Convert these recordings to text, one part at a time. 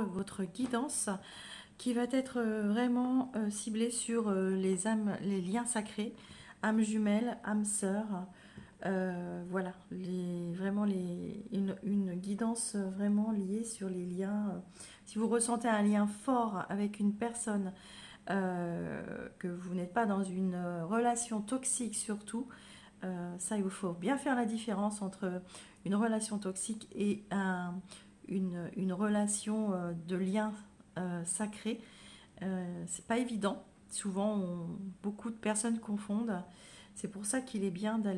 votre guidance qui va être vraiment ciblée sur les âmes, les liens sacrés, âmes jumelles, âmes sœurs. Voilà, une guidance vraiment liée sur les liens. Si vous ressentez un lien fort avec une personne, que vous n'êtes pas dans une relation toxique surtout, ça il vous faut bien faire la différence entre une relation toxique et une relation de lien sacré. C'est pas évident. Souvent, beaucoup de personnes confondent. C'est pour ça qu'il est bien de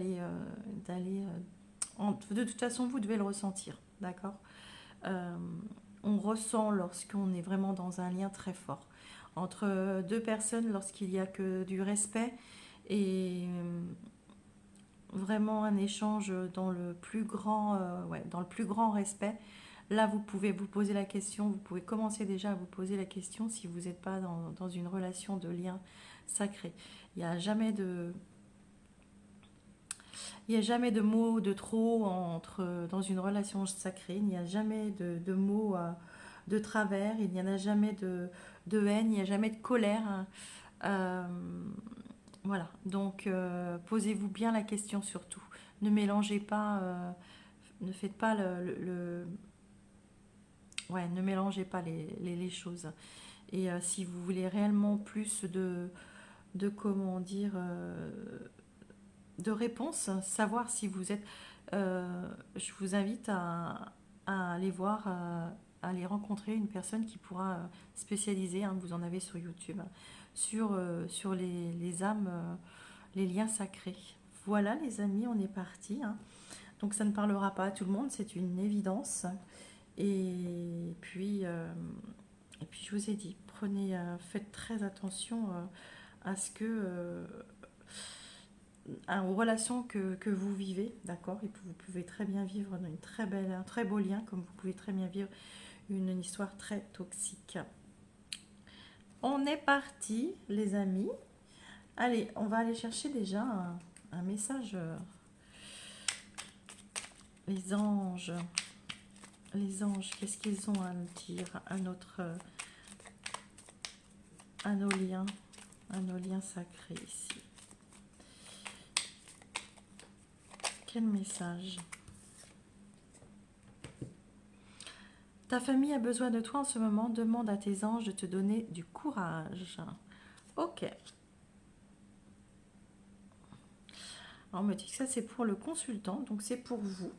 toute façon, vous devez le ressentir, d'accord. Euh, on ressent lorsqu'on est vraiment dans un lien très fort entre deux personnes, lorsqu'il y a que du respect et vraiment un échange dans le plus grand, ouais, dans le plus grand respect. Là, vous pouvez vous poser la question, vous pouvez commencer déjà à vous poser la question si vous n'êtes pas dans une relation de lien sacré. Il n'y a jamais de, il n'y a jamais de mots de trop dans une relation sacrée. Il n'y a jamais de mots de travers. Il n'y en a jamais de haine. Il n'y a jamais de colère. Euh, voilà. Donc, posez-vous bien la question surtout. Ne mélangez pas, ne faites pas ouais, ne mélangez pas les choses. Et si vous voulez réellement plus de comment dire, de réponses, savoir si vous êtes, je vous invite à aller voir, à aller rencontrer une personne qui pourra spécialiser, hein, vous en avez sur YouTube, sur les âmes, les liens sacrés. Voilà les amis, on est parti, hein. Donc ça ne parlera pas à tout le monde, c'est une évidence. Et puis, euh, et puis je vous ai dit, faites très attention à ce que aux relations que vous vivez, d'accord. Et que vous pouvez très bien vivre un très beau lien, comme vous pouvez très bien vivre une histoire très toxique. On est parti, les amis. Allez, on va aller chercher déjà un message. Les anges, les anges, qu'est-ce qu'ils ont à nous dire à nos liens sacrés ici. Quel message? Ta famille a besoin de toi en ce moment. Demande à tes anges de te donner du courage. Ok. Alors, on me dit que ça, c'est pour le consultant. Donc, c'est pour vous.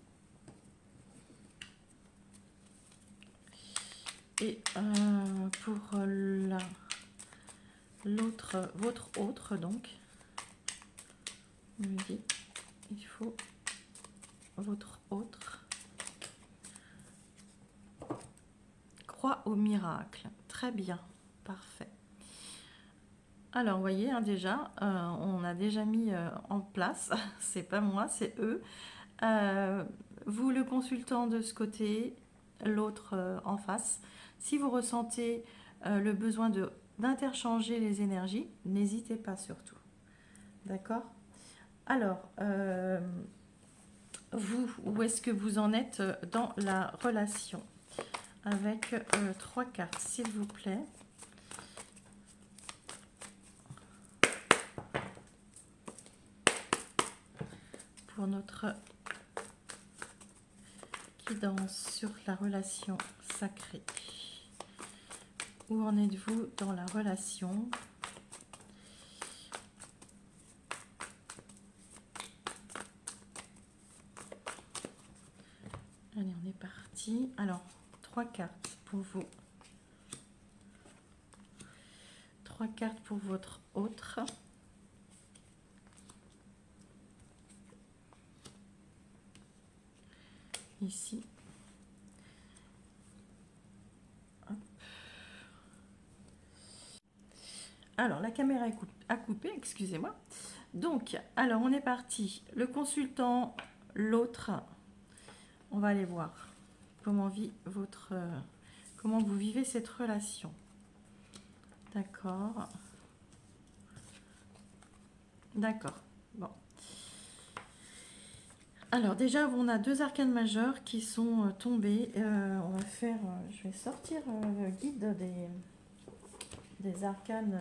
Et pour votre autre, donc, on me dit, il faut votre autre. Crois au miracle. Très bien. Parfait. Alors, vous voyez, hein, déjà, on a déjà mis en place, c'est pas moi, c'est eux. Euh, Vous, le consultant de ce côté, l'autre en face. Si vous ressentez le besoin d'interchanger les énergies, n'hésitez pas surtout. D'accord? Alors, vous, où est-ce que vous en êtes dans la relation? Avec 3 cartes, s'il vous plaît. Pour notre guidance sur la relation sacrée. Où en êtes-vous dans la relation? Allez, on est parti. Alors, 3 cartes pour vous. 3 cartes pour votre autre. Ici. Hop. Alors, la caméra a coupé, excusez-moi. Donc, alors, on est parti. Le consultant, l'autre. On va aller voir comment comment vous vivez cette relation. D'accord. D'accord. Bon. Alors déjà, on a deux arcanes majeures qui sont tombés. On va faire, je vais sortir le guide des arcanes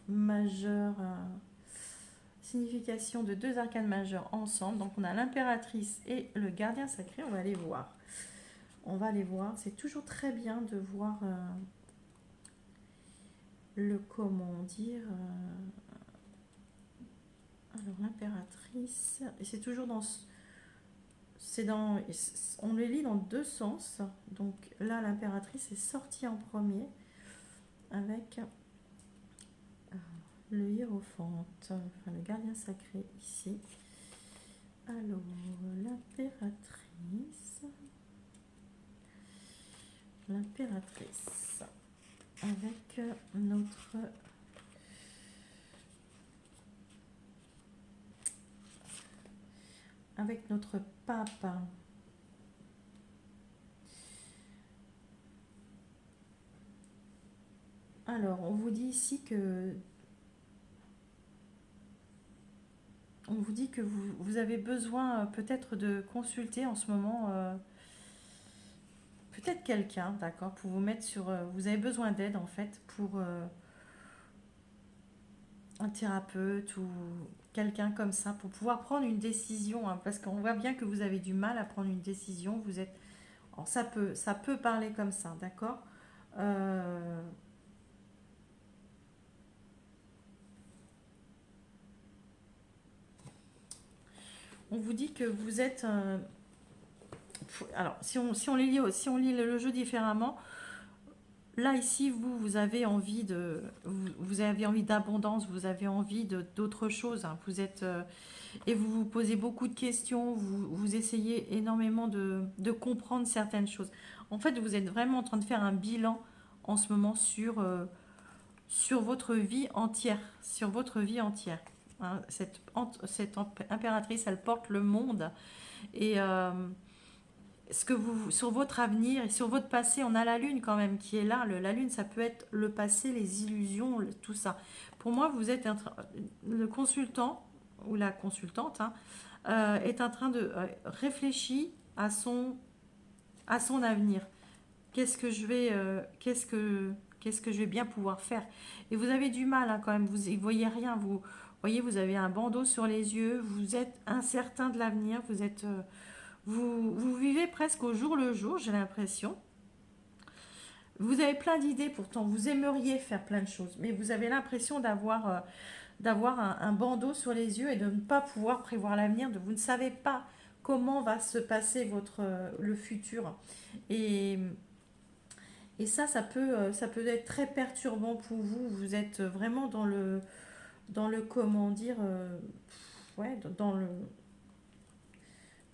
majeures, signification de deux arcanes majeures ensemble. Donc on a l'impératrice et le gardien sacré, on va les voir. On va les voir, c'est toujours très bien de voir le comment dire. Alors l'impératrice, et c'est toujours dans... C'est dans, on les lit dans deux sens. Donc là, l'impératrice est sortie en premier avec le hiérophante, enfin le gardien sacré ici. Alors, l'impératrice avec notre pape. Alors, on vous dit ici que vous avez besoin peut-être de consulter en ce moment peut-être quelqu'un, d'accord, pour vous mettre sur... vous avez besoin d'aide en fait pour un thérapeute ou quelqu'un comme ça pour pouvoir prendre une décision, hein, parce qu'on voit bien que vous avez du mal à prendre une décision. Vous êtes... Alors, ça peut parler comme ça, d'accord. Euh, on vous dit que vous êtes... alors, si on lit le jeu différemment, là, ici, vous avez envie vous avez envie d'abondance, vous avez envie d'autre chose, hein. Vous êtes, et vous vous posez beaucoup de questions, vous essayez énormément de comprendre certaines choses. En fait, vous êtes vraiment en train de faire un bilan en ce moment sur votre vie entière, sur votre vie entière. Hein. Cette impératrice, elle porte le monde. Et sur votre avenir et sur votre passé, on a la lune quand même qui est là. La lune, ça peut être le passé, les illusions, tout ça. Pour moi, vous êtes le consultant ou la consultante, hein, est en train de réfléchir à son avenir. Qu'est-ce que je vais bien pouvoir faire. Et vous avez du mal, hein, quand même. Vous ne voyez rien. Vous voyez, vous avez un bandeau sur les yeux. Vous êtes incertain de l'avenir. Vous vivez presque au jour le jour, j'ai l'impression. Vous avez plein d'idées pourtant, vous aimeriez faire plein de choses, mais vous avez l'impression d'avoir un bandeau sur les yeux et de ne pas pouvoir prévoir l'avenir, vous ne savez pas comment va se passer le futur. Et, et ça peut être très perturbant pour vous. Vous êtes vraiment dans le comment dire, ouais, dans le...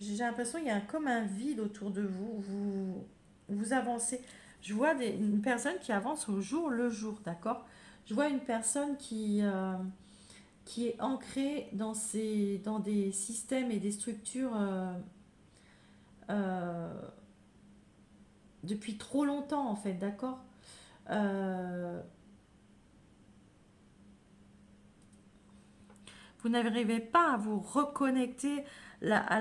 J'ai l'impression qu'il y a comme un vide autour de vous. Vous avancez. Je vois une personne qui avance au jour le jour, d'accord. Je vois une personne qui est ancrée dans des systèmes et des structures euh, depuis trop longtemps, en fait, d'accord. Euh, vous n'arrivez pas à vous reconnecter à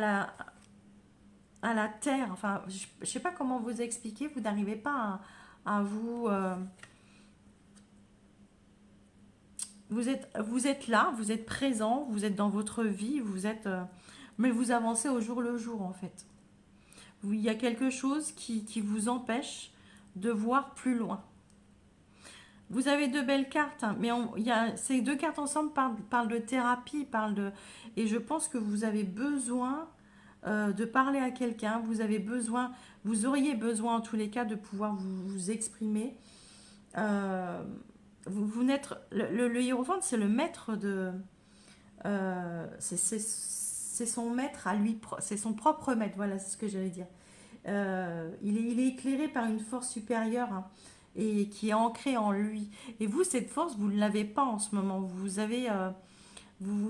la terre. Enfin, je ne sais pas comment vous expliquer. Vous n'arrivez pas à vous... vous êtes là, vous êtes présent, vous êtes dans votre vie, mais vous avancez au jour le jour en fait. Il y a quelque chose qui vous empêche de voir plus loin. Vous avez deux belles cartes, hein, mais ces deux cartes ensemble parlent de thérapie, et je pense que vous avez besoin de parler à quelqu'un. Vous auriez besoin en tous les cas de pouvoir vous exprimer. Euh, vous n'êtes le hiérophante, c'est le maître de... c'est son maître à lui, c'est son propre maître, voilà, c'est ce que j'allais dire. Il est éclairé par une force supérieure, hein, et qui est ancrée en lui. Et vous, cette force, vous ne l'avez pas en ce moment. Vous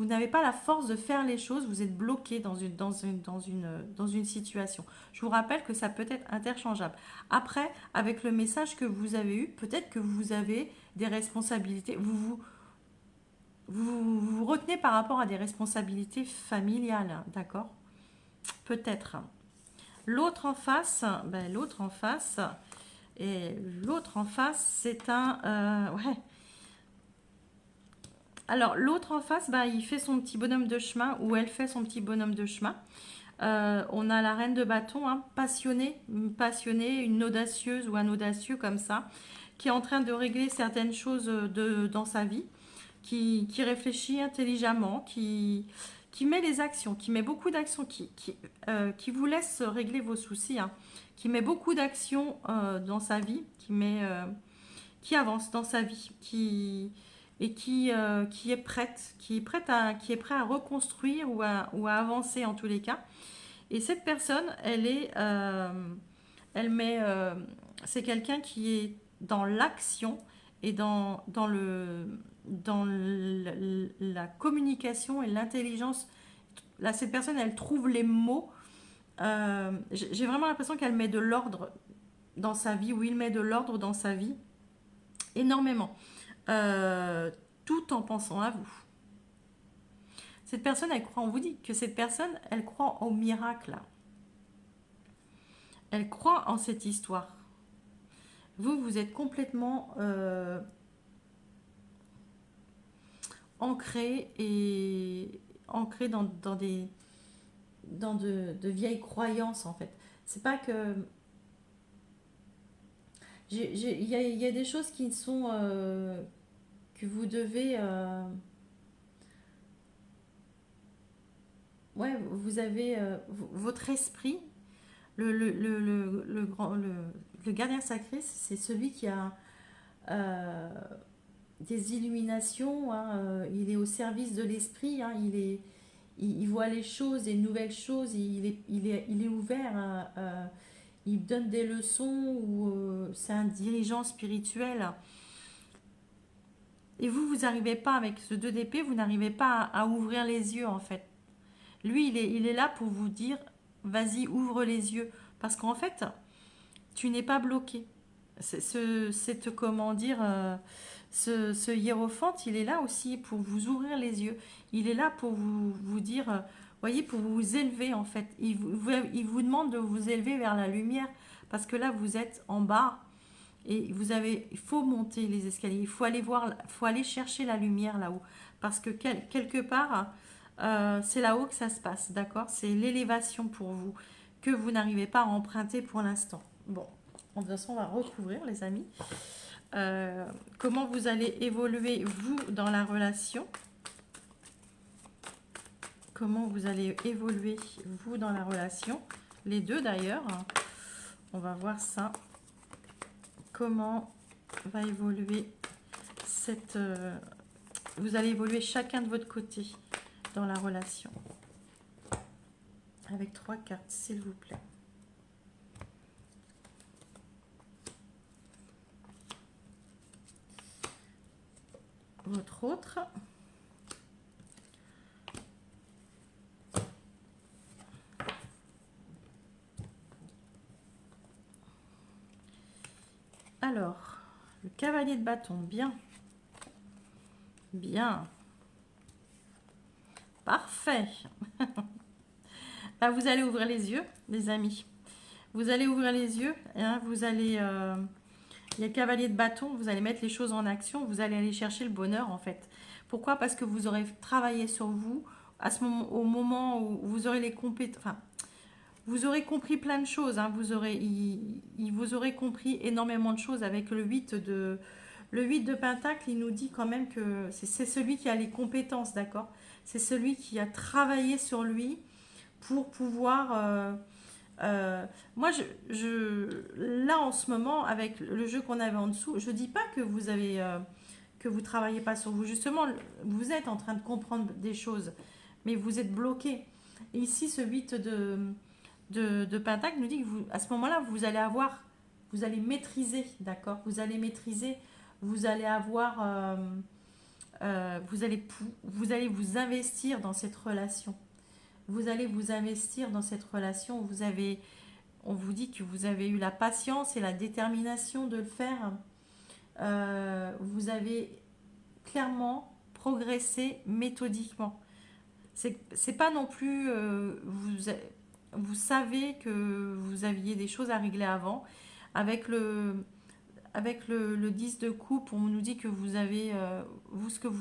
n'avez pas la force de faire les choses, vous êtes bloqué dans une situation. Je vous rappelle que ça peut être interchangeable. Après, avec le message que vous avez eu, peut-être que vous avez des responsabilités. Vous retenez par rapport à des responsabilités familiales, d'accord. peut-être. L'autre en face, ben, l'autre en face, c'est un, ouais. Alors l'autre en face, ben, il fait son petit bonhomme de chemin ou elle fait son petit bonhomme de chemin. On a la reine de bâton, hein, passionnée, une audacieuse ou un audacieux comme ça, qui est en train de régler certaines choses dans sa vie, qui réfléchit intelligemment, qui met des actions, qui met beaucoup d'actions, qui vous laisse régler vos soucis, hein, qui met beaucoup d'actions dans sa vie, qui avance dans sa vie, qui est prêt à reconstruire ou à avancer en tous les cas. Et cette personne, elle met, c'est quelqu'un qui est dans l'action et dans la communication et l'intelligence. Là, cette personne, elle trouve les mots. J'ai vraiment l'impression qu'elle met de l'ordre dans sa vie, ou il met de l'ordre dans sa vie, énormément, Euh, tout en pensant à vous. Cette personne, elle croit, on vous dit que cette personne, elle croit au miracle. Elle croit en cette histoire. Vous, vous êtes complètement ancré et ancré dans de vieilles croyances en fait. C'est pas que il y a des choses qui sont que vous devez ouais, vous avez votre esprit, le gardien sacré, c'est celui qui a euh, des illuminations, hein, il est au service de l'esprit, hein, il voit les choses, les nouvelles choses, il est ouvert, il donne des leçons, ou c'est un dirigeant spirituel. Et vous n'arrivez pas, avec ce 2 d'épée, vous n'arrivez pas à ouvrir les yeux en fait. Lui, il est là pour vous dire, vas-y, ouvre les yeux. Parce qu'en fait, tu n'es pas bloqué. Comment dire, ce hiérophante, il est là aussi pour vous ouvrir les yeux. Il est là pour vous dire, voyez, pour vous élever en fait. Il vous demande de vous élever vers la lumière. Parce que là, vous êtes en bas et il faut monter les escaliers. Il faut aller voir, faut aller chercher la lumière là-haut. Parce que quelque part, c'est là-haut que ça se passe, d'accord? C'est l'élévation pour vous que vous n'arrivez pas à emprunter pour l'instant. Bon, de toute façon, on va recouvrir, les amis. Euh, Comment vous allez évoluer, vous, dans la relation? Comment vous allez évoluer, vous, dans la relation? Les deux, d'ailleurs. On va voir ça. Comment va évoluer vous allez évoluer chacun de votre côté dans la relation. Avec 3 cartes, s'il vous plaît. Votre autre. Alors, le cavalier de bâton, bien. Bien. Parfait. Là, vous allez ouvrir les yeux, les amis. Vous allez ouvrir les yeux. Hein, vous allez... il y a le cavalier de bâton, vous allez mettre les choses en action. Vous allez aller chercher le bonheur, en fait. Pourquoi? Parce que vous aurez travaillé sur vous au moment où vous aurez les compétences... Enfin, vous aurez compris plein de choses. Hein, vous aurez compris énormément de choses avec le 8 de Pentacle. Il nous dit quand même que c'est celui qui a les compétences, d'accord? C'est celui qui a travaillé sur lui pour pouvoir... moi, là, en ce moment, avec le jeu qu'on avait en dessous, je dis pas que vous travaillez pas sur vous. Justement, vous êtes en train de comprendre des choses, mais vous êtes bloqué. Et ici, ce 8 de Pentacle nous dit que à ce moment-là, vous allez maîtriser, d'accord? Vous allez maîtriser, vous allez avoir, vous allez vous investir dans cette relation. Vous allez vous investir dans cette relation. On vous dit que vous avez eu la patience et la détermination de le faire. Vous avez clairement progressé méthodiquement. C'est pas non plus, vous savez que vous aviez des choses à régler avant. Avec le 10 de coupe, on nous dit que vous avez,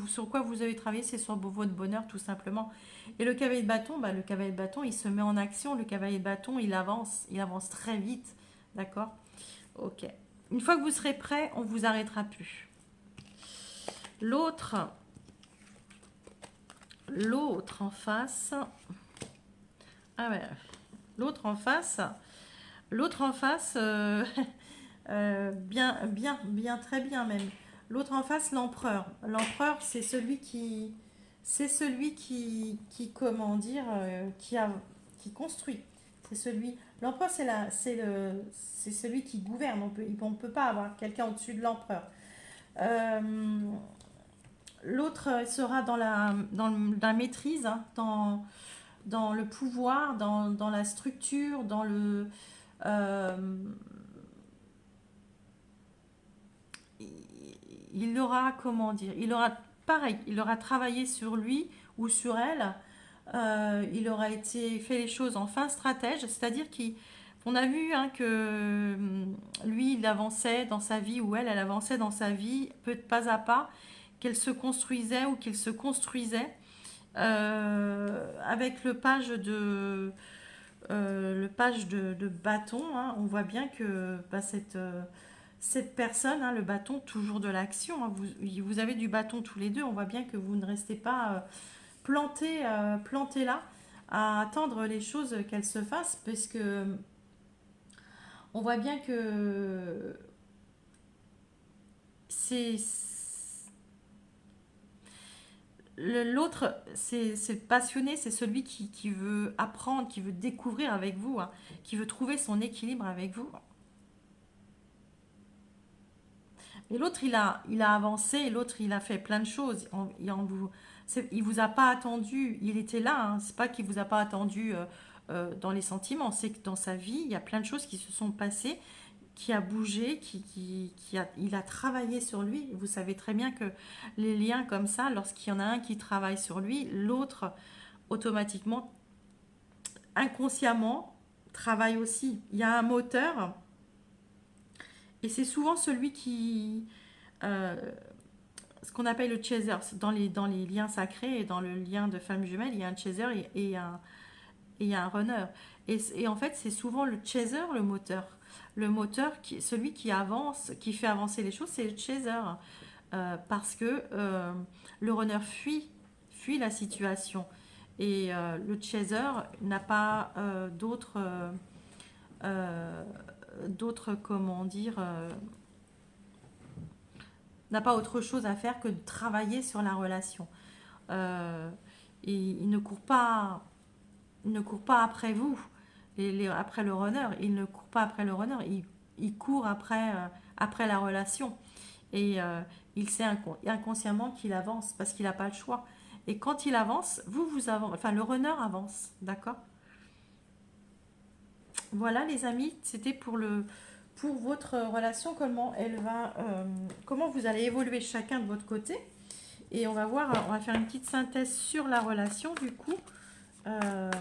sur quoi vous avez travaillé, c'est sur votre bonheur tout simplement. Et le cavalier de bâton, bah, le cavalier de bâton, il se met en action. Le cavalier de bâton, il avance très vite. D'accord? Ok. Une fois que vous serez prêt, on vous arrêtera plus. L'autre, l'autre en face. Ah ouais, l'autre en face. L'autre en face, bien, très bien même. L'autre en face, l'empereur. L'empereur, comment dire, qui construit. C'est celui, l'empereur, c'est celui qui gouverne. On peut pas avoir quelqu'un au-dessus de l'empereur. Euh, L'autre sera dans la maîtrise, hein, dans le pouvoir, dans la structure, euh, il aura, comment dire, il aura, pareil, il aura travaillé sur lui ou sur elle, il aura fait les choses en fin stratège, c'est-à-dire qu'on a vu, hein, que lui, il avançait dans sa vie, ou elle avançait dans sa vie, pas à pas, qu'elle se construisait ou qu'il se construisait, avec le page de bâton, hein, on voit bien que bah, cette personne, hein, le bâton, toujours de l'action, hein, vous avez du bâton tous les deux, on voit bien que vous ne restez pas planté là à attendre les choses qu'elles se fassent, parce que on voit bien que c'est l'autre, c'est passionné, c'est celui qui veut apprendre, qui veut découvrir avec vous, hein, qui veut trouver son équilibre avec vous. Et l'autre, il a avancé, et l'autre, il a fait plein de choses. Il vous a pas attendu, il était là, hein. C'est pas qu'il vous a pas attendu dans les sentiments, c'est que dans sa vie, il y a plein de choses qui se sont passées, qui a bougé, il a travaillé sur lui. Vous savez très bien que les liens comme ça, lorsqu'il y en a un qui travaille sur lui, l'autre, automatiquement, inconsciemment, travaille aussi. Il y a un moteur, et c'est souvent celui euh, ce qu'on appelle le chaser. Dans les liens sacrés et dans le lien de femme jumelle, il y a un chaser et il y a un runner. Et en fait, c'est souvent le chaser, le moteur. Le moteur, celui qui avance, qui fait avancer les choses, c'est le chaser. Parce que le runner fuit la situation. Et le chaser n'a pas euh, comment dire, n'a pas autre chose à faire que de travailler sur la relation. Euh, et il ne court pas après vous, après le runner. Il ne court pas après le runner. Il court après la relation. Et il sait inconsciemment qu'il avance parce qu'il n'a pas le choix. Et quand il avance, vous avancez. Enfin, le runner avance. D'accord? Voilà, les amis, c'était pour votre relation, comment vous allez évoluer chacun de votre côté. Et on va faire une petite synthèse sur la relation, du coup. Euh,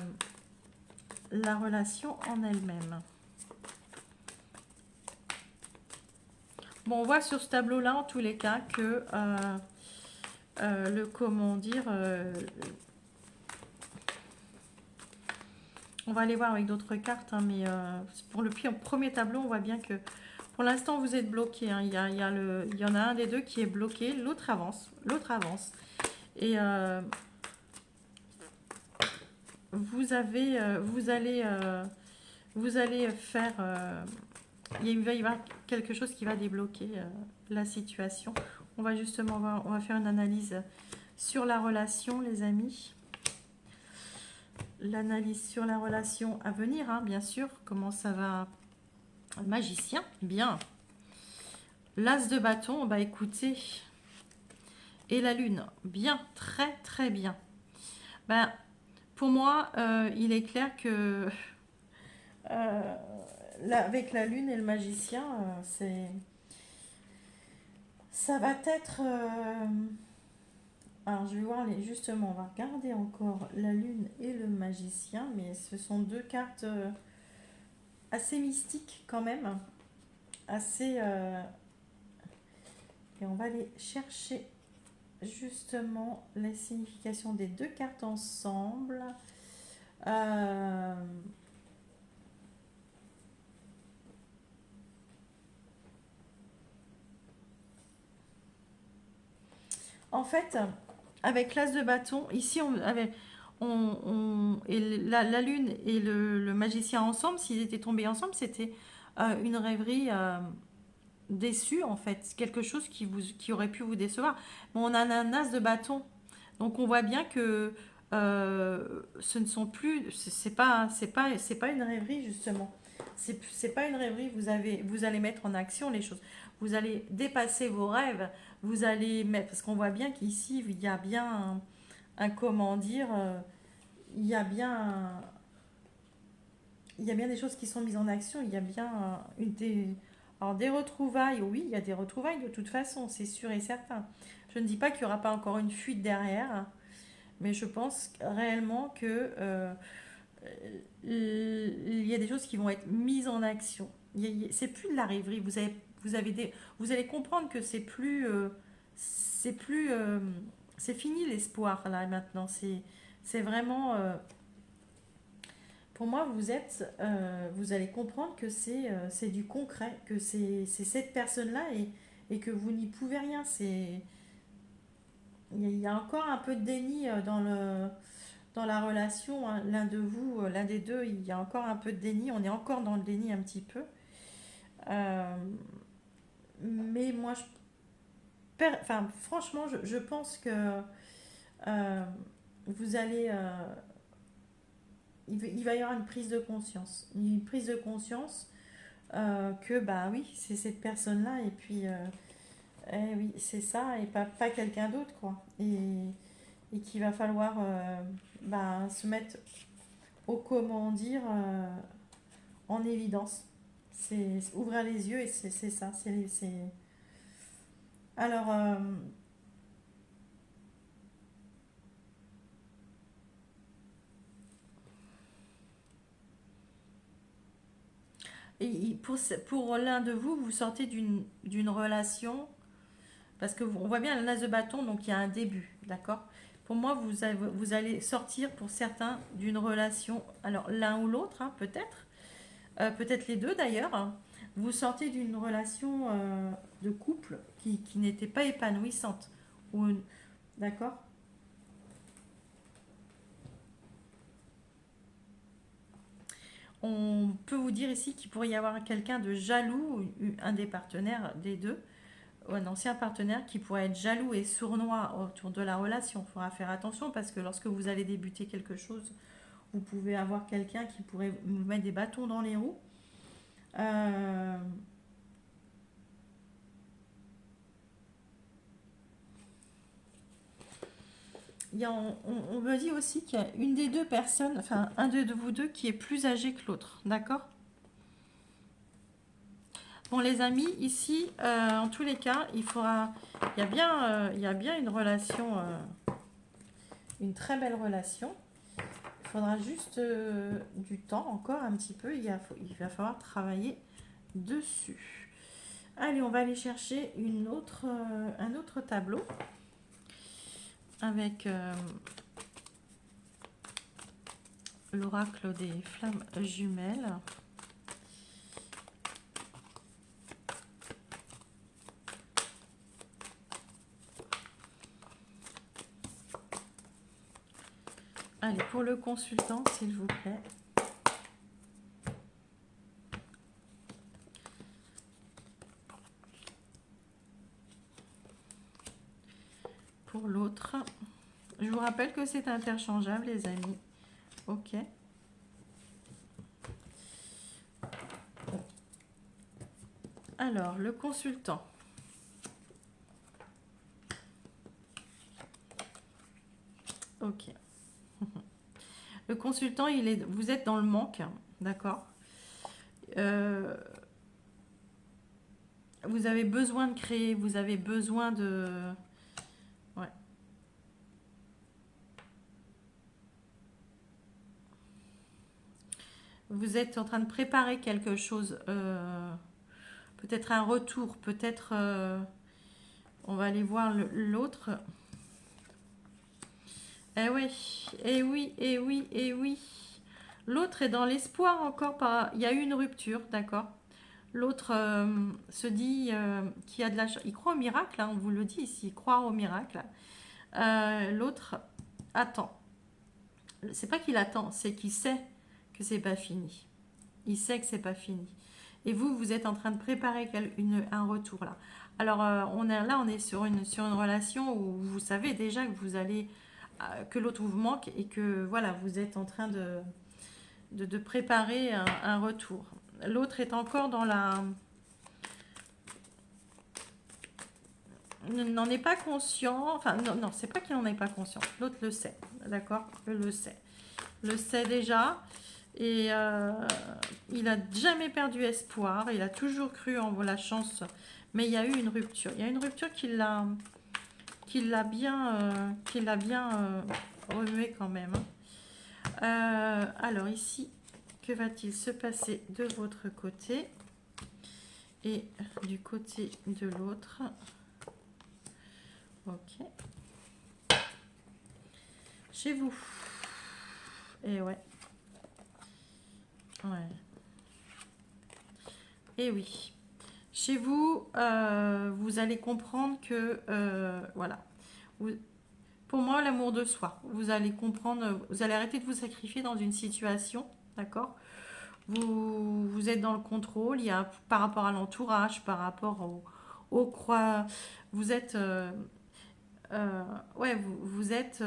la relation en elle-même. Bon, on voit sur ce tableau-là, en tous les cas, que comment dire, on va aller voir avec d'autres cartes, hein, mais pour le premier tableau, on voit bien que pour l'instant, vous êtes bloqué, hein. Il y en a un des deux qui est bloqué, l'autre avance, Et vous allez faire, il va y avoir quelque chose qui va débloquer la situation. On va faire une analyse sur la relation, les amis. L'analyse sur la relation à venir, hein, bien sûr. Comment ça va? Magicien, bien. L'as de bâton, bah écoutez. Et la lune, bien, très très bien. Ben, pour moi, il est clair que euh, avec la lune et le magicien, ça va être Alors, je vais voir justement, on va regarder encore la lune et le magicien, mais ce sont deux cartes assez mystiques quand même, assez... et on va aller chercher justement la signification des deux cartes ensemble. Euh, En fait, avec l'as de bâton, ici, et la lune et le magicien ensemble, s'ils étaient tombés ensemble, c'était une rêverie déçue, en fait. Quelque chose qui aurait pu vous décevoir. Mais on a un as de bâton. Donc, on voit bien que ce ne sont plus... C'est pas une rêverie, justement. C'est pas une rêverie. Vous allez mettre en action les choses. Vous allez dépasser vos rêves. Vous allez mettre... Parce qu'on voit bien qu'ici, il y a bien comment dire... il y a bien... il y a bien des choses qui sont mises en action. Il y a bien alors, des retrouvailles. Oui, il y a des retrouvailles de toute façon, c'est sûr et certain. Je ne dis pas qu'il n'y aura pas encore une fuite derrière, mais je pense réellement que il y a des choses qui vont être mises en action. C'est plus de la rêverie. Vous allez comprendre que c'est plus, c'est fini l'espoir là maintenant. C'est vraiment, pour moi, vous allez comprendre que c'est du concret, que c'est cette personne-là et que vous n'y pouvez rien. Il y a encore un peu de déni dans la relation, hein. L'un de vous, l'un des deux, il y a encore un peu de déni. On est encore dans le déni un petit peu. Euh, mais moi, enfin, franchement, je pense que euh, vous allez, il va y avoir une prise de conscience. Une prise de conscience que, bah oui, c'est cette personne-là. Et puis, eh oui, c'est ça, et pas quelqu'un d'autre, quoi. Et qu'il va falloir bah, se mettre au, comment dire, en évidence. C'est ouvrir les yeux et c'est ça. Alors, pour l'un de vous, vous sortez d'une relation, parce que on voit bien l'as de bâton, donc il y a un début, d'accord. Pour moi, vous allez sortir pour certains d'une relation, alors l'un ou l'autre, hein, peut-être, peut-être les deux d'ailleurs, hein. Vous sortez d'une relation de couple qui n'était pas épanouissante, d'accord. On peut vous dire ici qu'il pourrait y avoir quelqu'un de jaloux, un des partenaires des deux, ou un ancien partenaire qui pourrait être jaloux et sournois autour de la relation. Il faudra faire attention parce que lorsque vous allez débuter quelque chose, vous pouvez avoir quelqu'un qui pourrait vous mettre des bâtons dans les roues. Euh, on me dit aussi qu'il y a une des deux personnes, enfin un de vous deux qui est plus âgé que l'autre, d'accord. Bon les amis, ici, en tous les cas, il y a bien une relation, une très belle relation. Il faudra juste du temps, encore un petit peu. Il va falloir travailler dessus. Allez, on va aller chercher un autre tableau avec l'oracle des flammes jumelles. Allez, pour le consultant, s'il vous plaît. Pour l'autre, je vous rappelle que c'est interchangeable, les amis. Ok. Alors, le consultant. Ok. Le consultant, vous êtes dans le manque, d'accord. Euh, vous avez besoin de créer, vous avez besoin de... Ouais. Vous êtes en train de préparer quelque chose, peut-être un retour, peut-être, on va aller voir l'autre. Eh oui, eh oui, eh oui, eh oui. L'autre est dans l'espoir encore, il y a eu une rupture, d'accord. L'autre se dit qu'il y a de la chance. Il croit au miracle, hein, on vous le dit ici, croire au miracle. L'autre attend. C'est pas qu'il attend, c'est qu'il sait que c'est pas fini. Il sait que c'est pas fini. Et vous, vous êtes en train de préparer un retour là. Alors on est sur une relation où vous savez déjà que vous allez que l'autre vous manque et que voilà, vous êtes en train de préparer un retour. L'autre est encore dans la n'en est pas conscient, enfin non, non c'est pas qu'il n'en est pas conscient, l'autre le sait, d'accord, le sait déjà, et il a jamais perdu espoir, il a toujours cru en la chance, mais il y a eu une rupture, il y a une rupture qui l'a bien remué quand même. Alors ici, que va-t-il se passer de votre côté et du côté de l'autre? Ok. Chez vous. Et ouais. Ouais. Et oui. Chez vous, vous allez comprendre que, voilà. Pour moi, l'amour de soi. Vous allez comprendre, vous allez arrêter de vous sacrifier dans une situation, d'accord. Vous êtes dans le contrôle, il y a par rapport à l'entourage, par rapport au croix. Vous êtes, ouais, vous êtes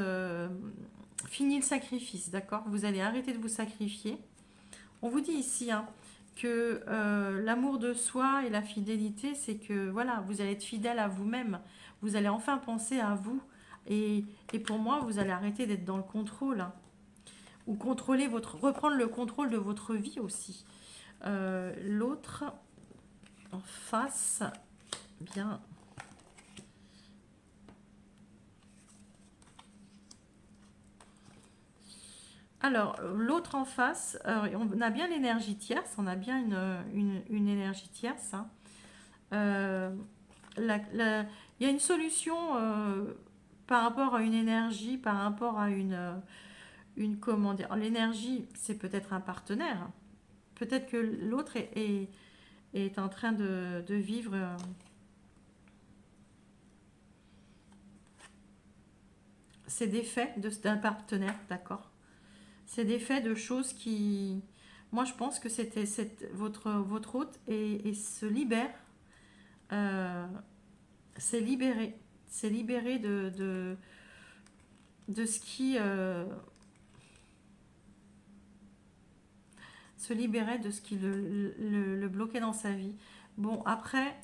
fini le sacrifice, d'accord. Vous allez arrêter de vous sacrifier. On vous dit ici hein, que l'amour de soi et la fidélité, c'est que voilà, vous allez être fidèle à vous-même. Vous allez enfin penser à vous. Et pour moi, vous allez arrêter d'être dans le contrôle. Hein, ou reprendre le contrôle de votre vie aussi. L'autre en face, bien. Alors, l'autre en face, on a bien l'énergie tierce, on a bien une énergie tierce. Hein. Euh, il y a une solution par rapport à une énergie, par rapport à comment dire, l'énergie, c'est peut-être un partenaire. Peut-être que l'autre est en train de vivre ses défaits d'un partenaire, d'accord. C'est des faits de choses qui... Moi, je pense que votre hôte et se libère, euh, s'est libéré. S'est libéré de ce qui... se libérait de ce qui le bloquait dans sa vie. Bon, après,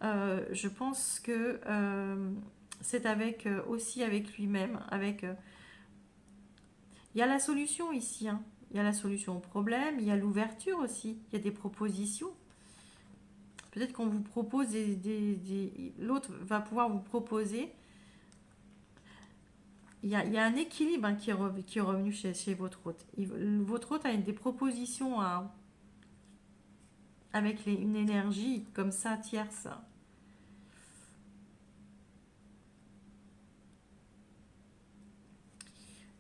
je pense que c'est avec aussi avec lui-même, avec... il y a la solution ici, hein. Il y a la solution au problème, il y a l'ouverture aussi, il y a des propositions. Peut-être qu'on vous propose l'autre va pouvoir vous proposer. Il y a un équilibre hein, qui est revenu chez votre hôte. Votre hôte a des propositions avec une énergie comme ça tierce.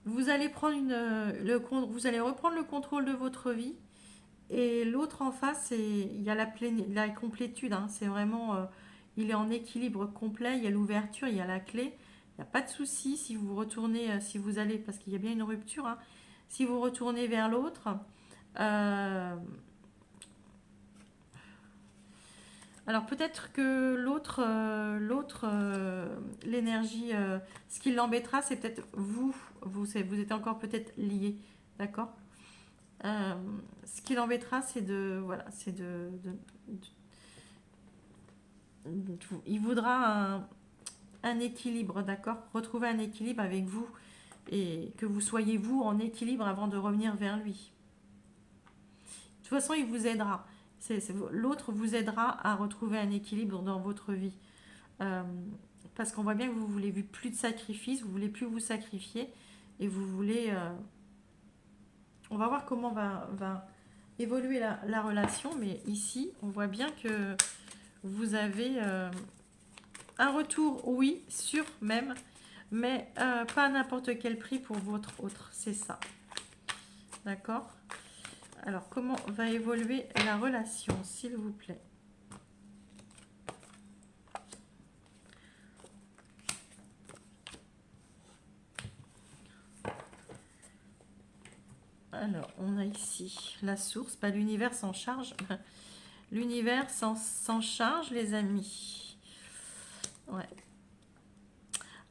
Vous allez vous allez reprendre le contrôle de votre vie et l'autre en face, il y a la complétude. Hein. C'est vraiment, il est en équilibre complet. Il y a l'ouverture, il y a la clé. Il n'y a pas de souci si vous retournez, si vous allez, parce qu'il y a bien une rupture. Hein. Si vous retournez vers l'autre, euh, alors peut-être que l'énergie, ce qui l'embêtera, c'est peut-être vous êtes encore peut-être liés, d'accord. Euh, Ce qui l'embêtera, c'est voilà, c'est il voudra un équilibre, d'accord, retrouver un équilibre avec vous et que vous soyez vous en équilibre avant de revenir vers lui. De toute façon, il vous aidera. L'autre vous aidera à retrouver un équilibre dans votre vie. Euh, Parce qu'on voit bien que vous voulez plus de sacrifice, vous voulez plus vous sacrifier et vous voulez. On va voir comment évoluer la relation, mais ici, on voit bien que vous avez un retour, oui, sûr même, mais pas à n'importe quel prix pour votre autre, c'est ça. D'accord? Alors, comment va évoluer la relation, s'il vous plaît? Alors, on a ici la source, pas l'univers s'en charge. L'univers s'en charge, les amis. Ouais.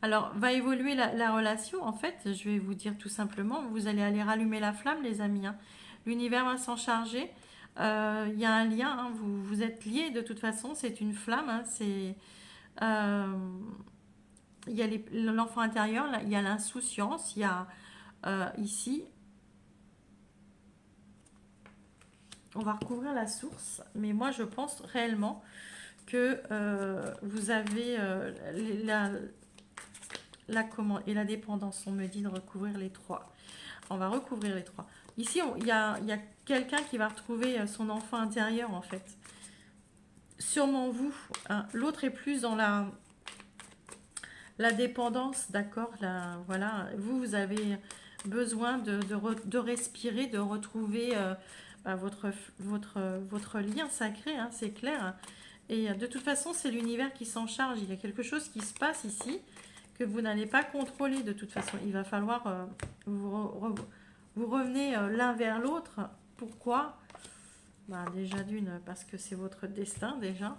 Alors, va évoluer la relation. En fait, je vais vous dire tout simplement, vous allez aller rallumer la flamme, les amis, hein. L'univers va s'en charger. Il y a un lien, hein, vous êtes liés de toute façon. C'est une flamme. Hein, euh, il y a l'enfant intérieur, il y a l'insouciance. Il y a ici, on va recouvrir la source. Mais moi, je pense réellement que vous avez la commande et la dépendance. On me dit de recouvrir les trois. On va recouvrir les trois. Ici, il y a quelqu'un qui va retrouver son enfant intérieur, en fait. Sûrement vous. Hein. L'autre est plus dans la dépendance, d'accord. Voilà. Vous avez besoin de respirer, de retrouver bah, votre lien sacré, hein, c'est clair. Hein. Et de toute façon, c'est l'univers qui s'en charge. Il y a quelque chose qui se passe ici que vous n'allez pas contrôler de toute façon. Il va falloir vous revenez l'un vers l'autre. Pourquoi? Bah, déjà d'une, parce que c'est votre destin déjà.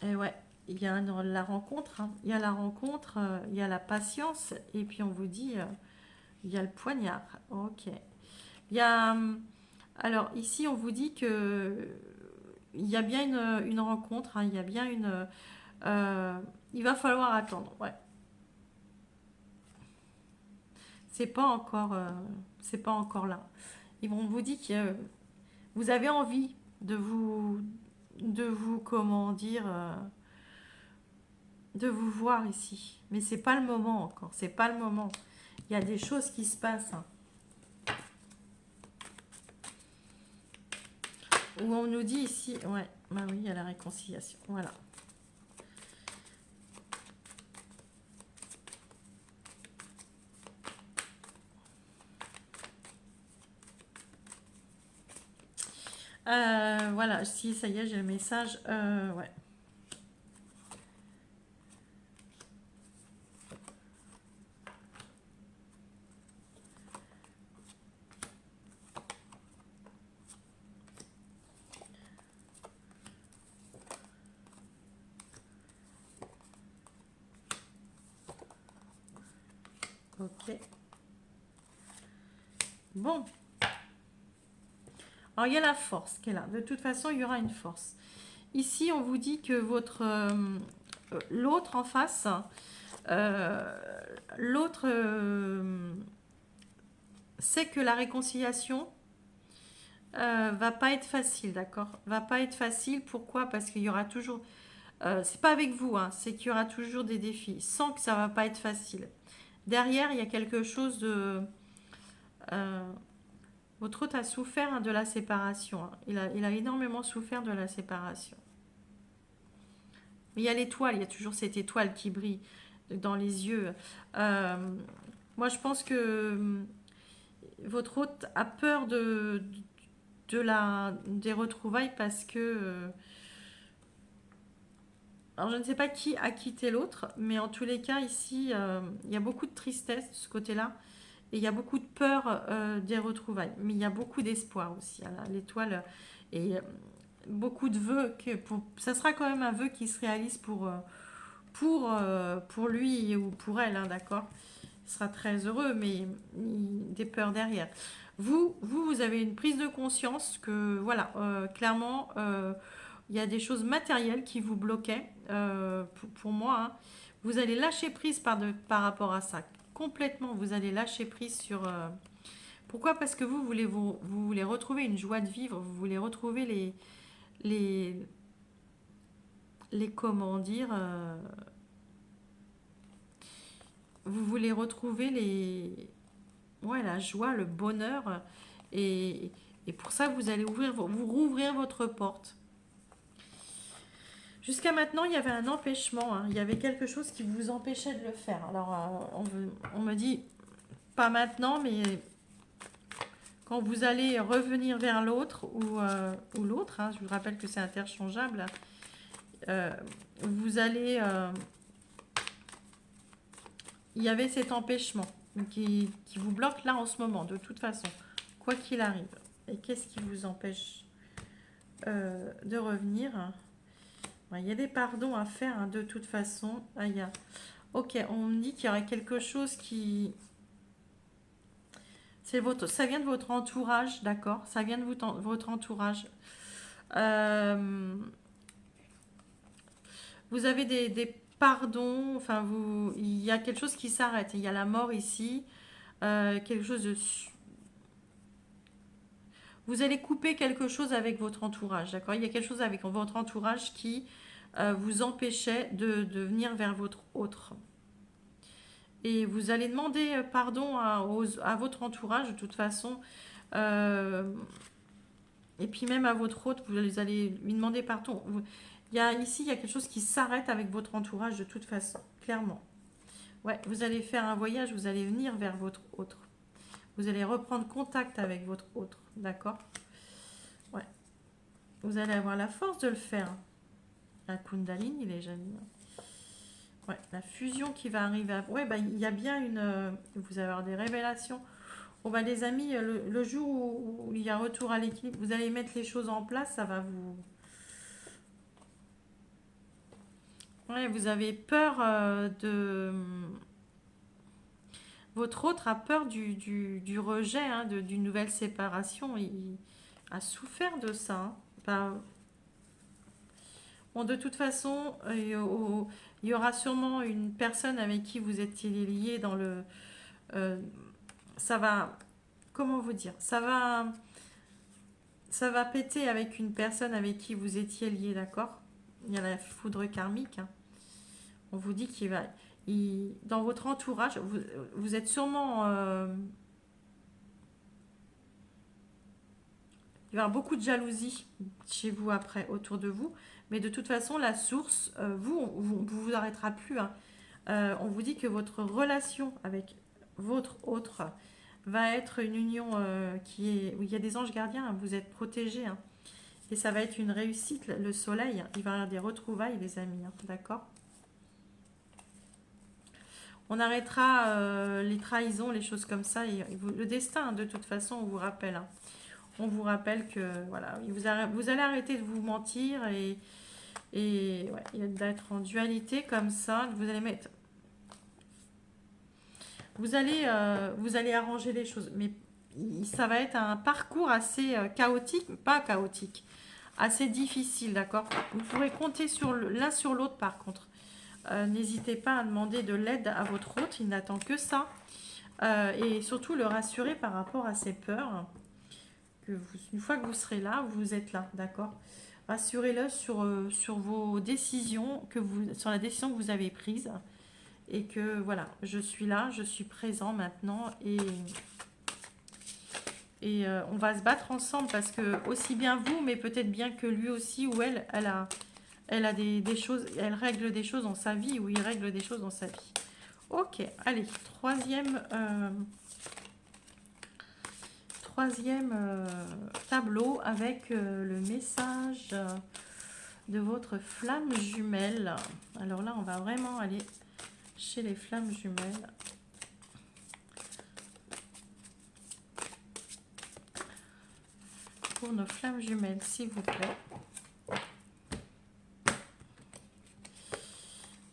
Et ouais, il y a la rencontre. Hein. Il y a la rencontre, il y a la patience. Et puis on vous dit, il y a le poignard. Ok. Il y a... alors ici, on vous dit que il y a bien une rencontre. Hein. Il y a bien une... il va falloir attendre. Ouais. C'est pas encore, c'est pas encore là. Ils vont vous dire que vous avez envie comment dire, de vous voir ici. Mais c'est pas le moment encore. C'est pas le moment. Il y a des choses qui se passent. Hein, où on nous dit ici, ouais, bah oui, il y a la réconciliation. Voilà. Voilà, si ça y est, j'ai le message. Ouais, ok. Bon, alors il y a la force qui est là. De toute façon, il y aura une force. Ici, on vous dit que l'autre en face, euh, l'autre sait que la réconciliation va pas être facile, d'accord? Va pas être facile. Pourquoi? Parce qu'il y aura toujours. C'est pas avec vous, hein, c'est qu'il y aura toujours des défis. Sans que ça va pas être facile. Derrière, il y a quelque chose de. euh, votre hôte a souffert hein, de la séparation. Hein. Il a énormément souffert de la séparation. Mais il y a l'étoile, il y a toujours cette étoile qui brille dans les yeux. Euh, moi, je pense que votre hôte a peur des retrouvailles parce que. Alors, je ne sais pas qui a quitté l'autre, mais en tous les cas, ici, il y a beaucoup de tristesse de ce côté-là. Et il y a beaucoup de peur des retrouvailles. Mais il y a beaucoup d'espoir aussi. Hein, l'étoile et beaucoup de vœux. Ça sera quand même un vœu qui se réalise pour lui ou pour elle, hein, d'accord. Il sera très heureux, mais des peurs derrière. Vous avez une prise de conscience que, voilà, clairement, il y a des choses matérielles qui vous bloquaient, pour moi. Hein. Vous allez lâcher prise par rapport à ça. Complètement, vous allez lâcher prise sur... pourquoi? Parce que vous voulez retrouver une joie de vivre, vous voulez retrouver les, comment dire, vous voulez retrouver les, ouais, la joie, le bonheur. Et, et pour ça, vous allez vous rouvrir votre porte. Jusqu'à maintenant, il y avait un empêchement, hein. Il y avait quelque chose qui vous empêchait de le faire. Alors, on me dit, pas maintenant, mais quand vous allez revenir vers l'autre ou l'autre, hein, je vous rappelle que c'est interchangeable, euh, vous allez... il y avait cet empêchement qui vous bloque là en ce moment, de toute façon, quoi qu'il arrive. Et qu'est-ce qui vous empêche de revenir? Ouais, il y a des pardons à faire, hein, de toute façon. Ah, ok, on me dit qu'il y aurait quelque chose qui... Ça vient de votre entourage, d'accord? Ça vient de votre entourage. Euh, vous avez des pardons, enfin, il y a quelque chose qui s'arrête. Il y a la mort ici, quelque chose de... Vous allez couper quelque chose avec votre entourage, d'accord? Il y a quelque chose avec votre entourage qui vous empêchait de venir vers votre autre. Et vous allez demander pardon à votre entourage, de toute façon. Euh, et puis même à votre autre, vous allez lui demander pardon. Ici, il y a quelque chose qui s'arrête avec votre entourage, de toute façon, clairement. Ouais, vous allez faire un voyage, vous allez venir vers votre autre. Vous allez reprendre contact avec votre autre, d'accord? Ouais. Vous allez avoir la force de le faire. La Kundalini, il est jaloux. Ouais, la fusion qui va arriver. Ouais, bah, il y a bien une. Vous allez avoir des révélations. Bon, bah, les amis, le jour où il y a retour à l'équilibre, vous allez mettre les choses en place, ça va vous. Ouais, vous avez peur de. Votre autre a peur du rejet, hein, d'une nouvelle séparation. Il a souffert de ça, hein. Bah, bon, de toute façon, il y aura sûrement une personne avec qui vous étiez lié dans le. euh, ça va. Comment vous dire? Ça va péter avec une personne avec qui vous étiez lié, d'accord? Il y a la foudre karmique, hein. On vous dit qu'il va. Dans votre entourage, vous êtes sûrement. Il va y avoir beaucoup de jalousie chez vous après, autour de vous. Mais de toute façon, la source, vous arrêtera plus, hein. On vous dit que votre relation avec votre autre va être une union où il y a des anges gardiens, hein. Vous êtes protégés, hein. Et ça va être une réussite. Le soleil, il va y avoir des retrouvailles, les amis, hein. D'accord? On arrêtera les trahisons, les choses comme ça. Le destin, hein, de toute façon, on vous rappelle, hein. On vous rappelle que voilà, vous allez arrêter de vous mentir et ouais, d'être en dualité comme ça. Vous allez arranger les choses. Mais ça va être un parcours assez chaotique, pas chaotique, assez difficile, d'accord? Vous pourrez compter l'un sur l'autre par contre. N'hésitez pas à demander de l'aide à votre hôte, il n'attend que ça. Et surtout le rassurer par rapport à ses peurs. Une fois que vous serez là, vous êtes là, d'accord? Rassurez-le sur vos décisions, sur la décision que vous avez prise. Et que voilà, je suis là, je suis présent maintenant. Et on va se battre ensemble parce que aussi bien vous, mais peut-être bien que lui aussi ou elle a des choses, elle règle des choses dans sa vie ou il règle des choses dans sa vie. Ok, allez, troisième tableau avec le message de votre flamme jumelle. Alors là, on va vraiment aller chez les flammes jumelles. Pour nos flammes jumelles, s'il vous plaît.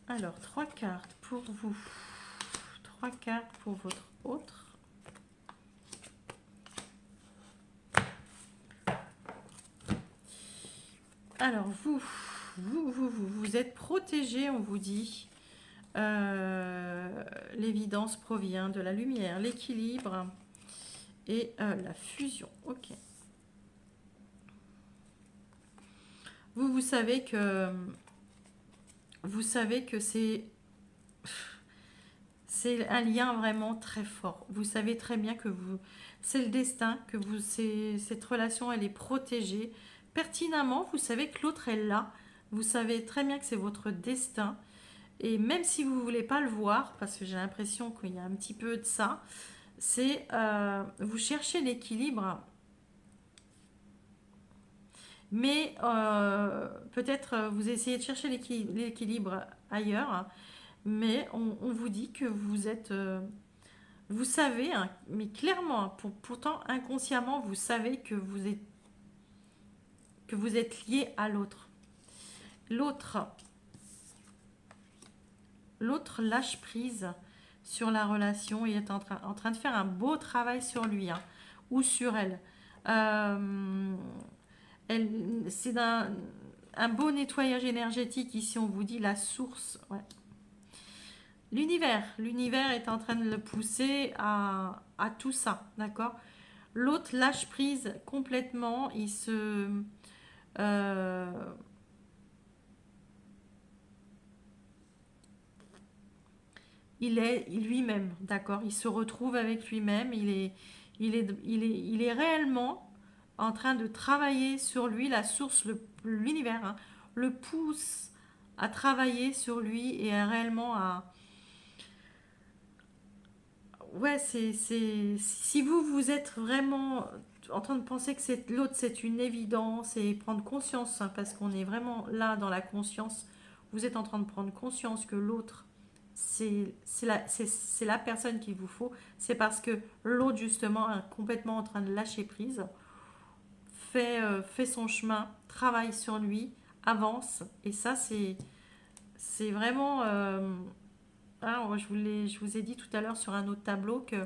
Alors, 3 cartes pour vous. 3 cartes pour votre autre. Alors, vous êtes protégé, on vous dit. L'évidence provient de la lumière, l'équilibre et la fusion. Ok. Vous savez que C'est un lien vraiment très fort. Vous savez très bien que vous, c'est le destin, que vous, cette relation, elle est protégée. Pertinemment, vous savez que l'autre est là. Vous savez très bien que c'est votre destin. Et même si vous ne voulez pas le voir, parce que j'ai l'impression qu'il y a un petit peu de ça, c'est vous cherchez l'équilibre, mais peut-être vous essayez de chercher l'équilibre ailleurs, mais on vous dit que vous êtes, vous savez, hein, mais clairement, hein, pourtant inconsciemment, vous savez que vous êtes lié à l'autre. L'autre, l'autre lâche prise sur la relation et est en train de faire un beau travail sur lui, hein, ou sur elle. Euh, c'est un beau nettoyage énergétique. Ici, on vous dit la source. Ouais. L'univers est en train de le pousser à tout ça, d'accord. L'autre lâche prise complètement. Euh, il est lui-même, d'accord. Il se retrouve avec lui-même. Il est réellement en train de travailler sur lui. La source, l'univers, hein, le pousse à travailler sur lui et à réellement à. Ouais, si vous, vous êtes vraiment en train de penser que c'est l'autre, c'est une évidence et prendre conscience, hein, parce qu'on est vraiment là dans la conscience, vous êtes en train de prendre conscience que l'autre, c'est la personne qu'il vous faut, c'est parce que l'autre, justement, est complètement en train de lâcher prise, fait son chemin, travaille sur lui, avance, et ça, c'est vraiment. Hein, je vous ai dit tout à l'heure sur un autre tableau que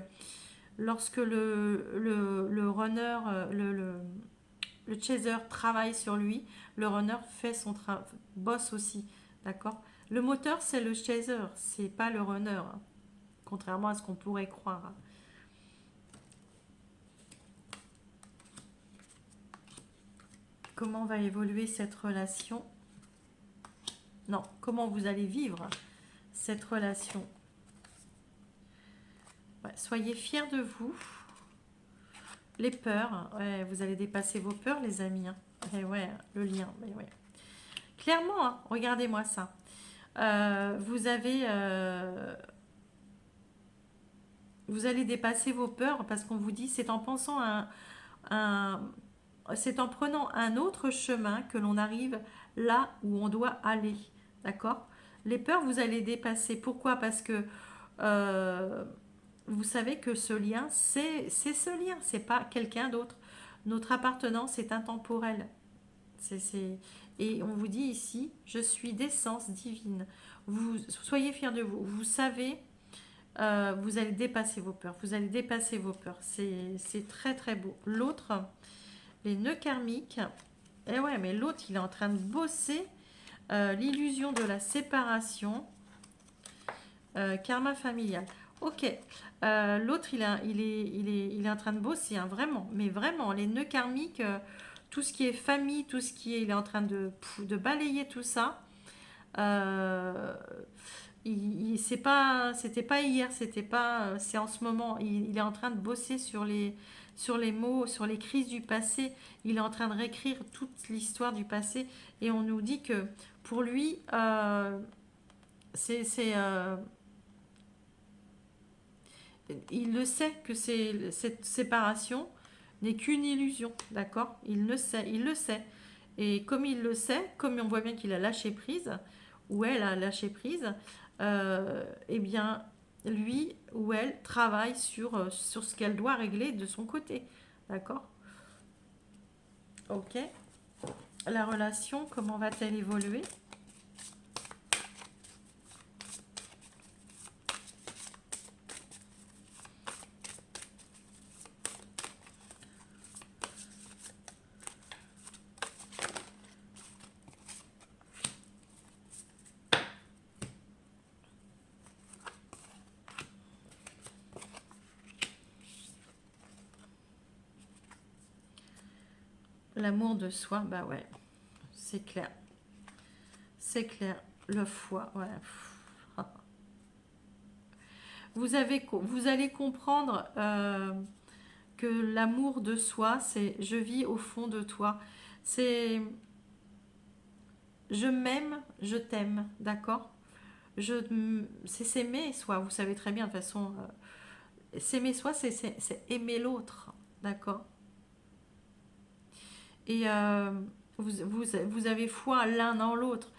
lorsque le runner, le chaser travaille sur lui, le runner fait son travail, bosse aussi, d'accord. Le moteur, c'est le chaser, c'est pas le runner, hein, contrairement à ce qu'on pourrait croire, hein. Comment va évoluer cette relation? Non, comment vous allez vivre cette relation? Ouais, soyez fiers de vous. Les peurs, ouais, vous allez dépasser vos peurs, les amis, hein. Et ouais, le lien, mais ouais. Clairement, hein, regardez-moi ça. Vous avez, vous allez dépasser vos peurs parce qu'on vous dit c'est en pensant un- c'est en prenant un autre chemin que l'on arrive là où on doit aller, d'accord. Les peurs, vous allez dépasser. Pourquoi? Parce que euh, vous savez que ce lien, c'est ce lien, c'est pas quelqu'un d'autre. Notre appartenance est intemporelle. Et on vous dit ici, je suis d'essence divine. Vous soyez fiers de vous. Vous savez, vous allez dépasser vos peurs. Vous allez dépasser vos peurs. C'est très très beau. L'autre, les nœuds karmiques. Et ouais, mais l'autre, il est en train de bosser l'illusion de la séparation, karma familial. Ok. L'autre, il est en train de bosser, hein, vraiment. Mais vraiment, les nœuds karmiques, tout ce qui est famille, tout ce qui est, il est en train de balayer tout ça. Euh, c'est pas, c'était pas hier, c'était pas, c'est en ce moment. Il est en train de bosser sur les mots, sur les crises du passé. Il est en train de réécrire toute l'histoire du passé. Et on nous dit que pour lui, c'est, il le sait que cette séparation n'est qu'une illusion, d'accord. Il le sait. Et comme il le sait, comme on voit bien qu'il a lâché prise, ou elle a lâché prise, eh bien, lui ou elle travaille sur ce qu'elle doit régler de son côté. D'accord. Ok. La relation, comment va-t-elle évoluer? L'amour de soi, bah ouais, c'est clair. C'est clair. Le foie, ouais. vous allez comprendre que l'amour de soi, c'est je vis au fond de toi. C'est je m'aime, je t'aime, d'accord? C'est s'aimer soi, vous savez très bien, de toute façon, s'aimer soi, c'est aimer l'autre, d'accord? Et vous avez foi l'un dans l'autre.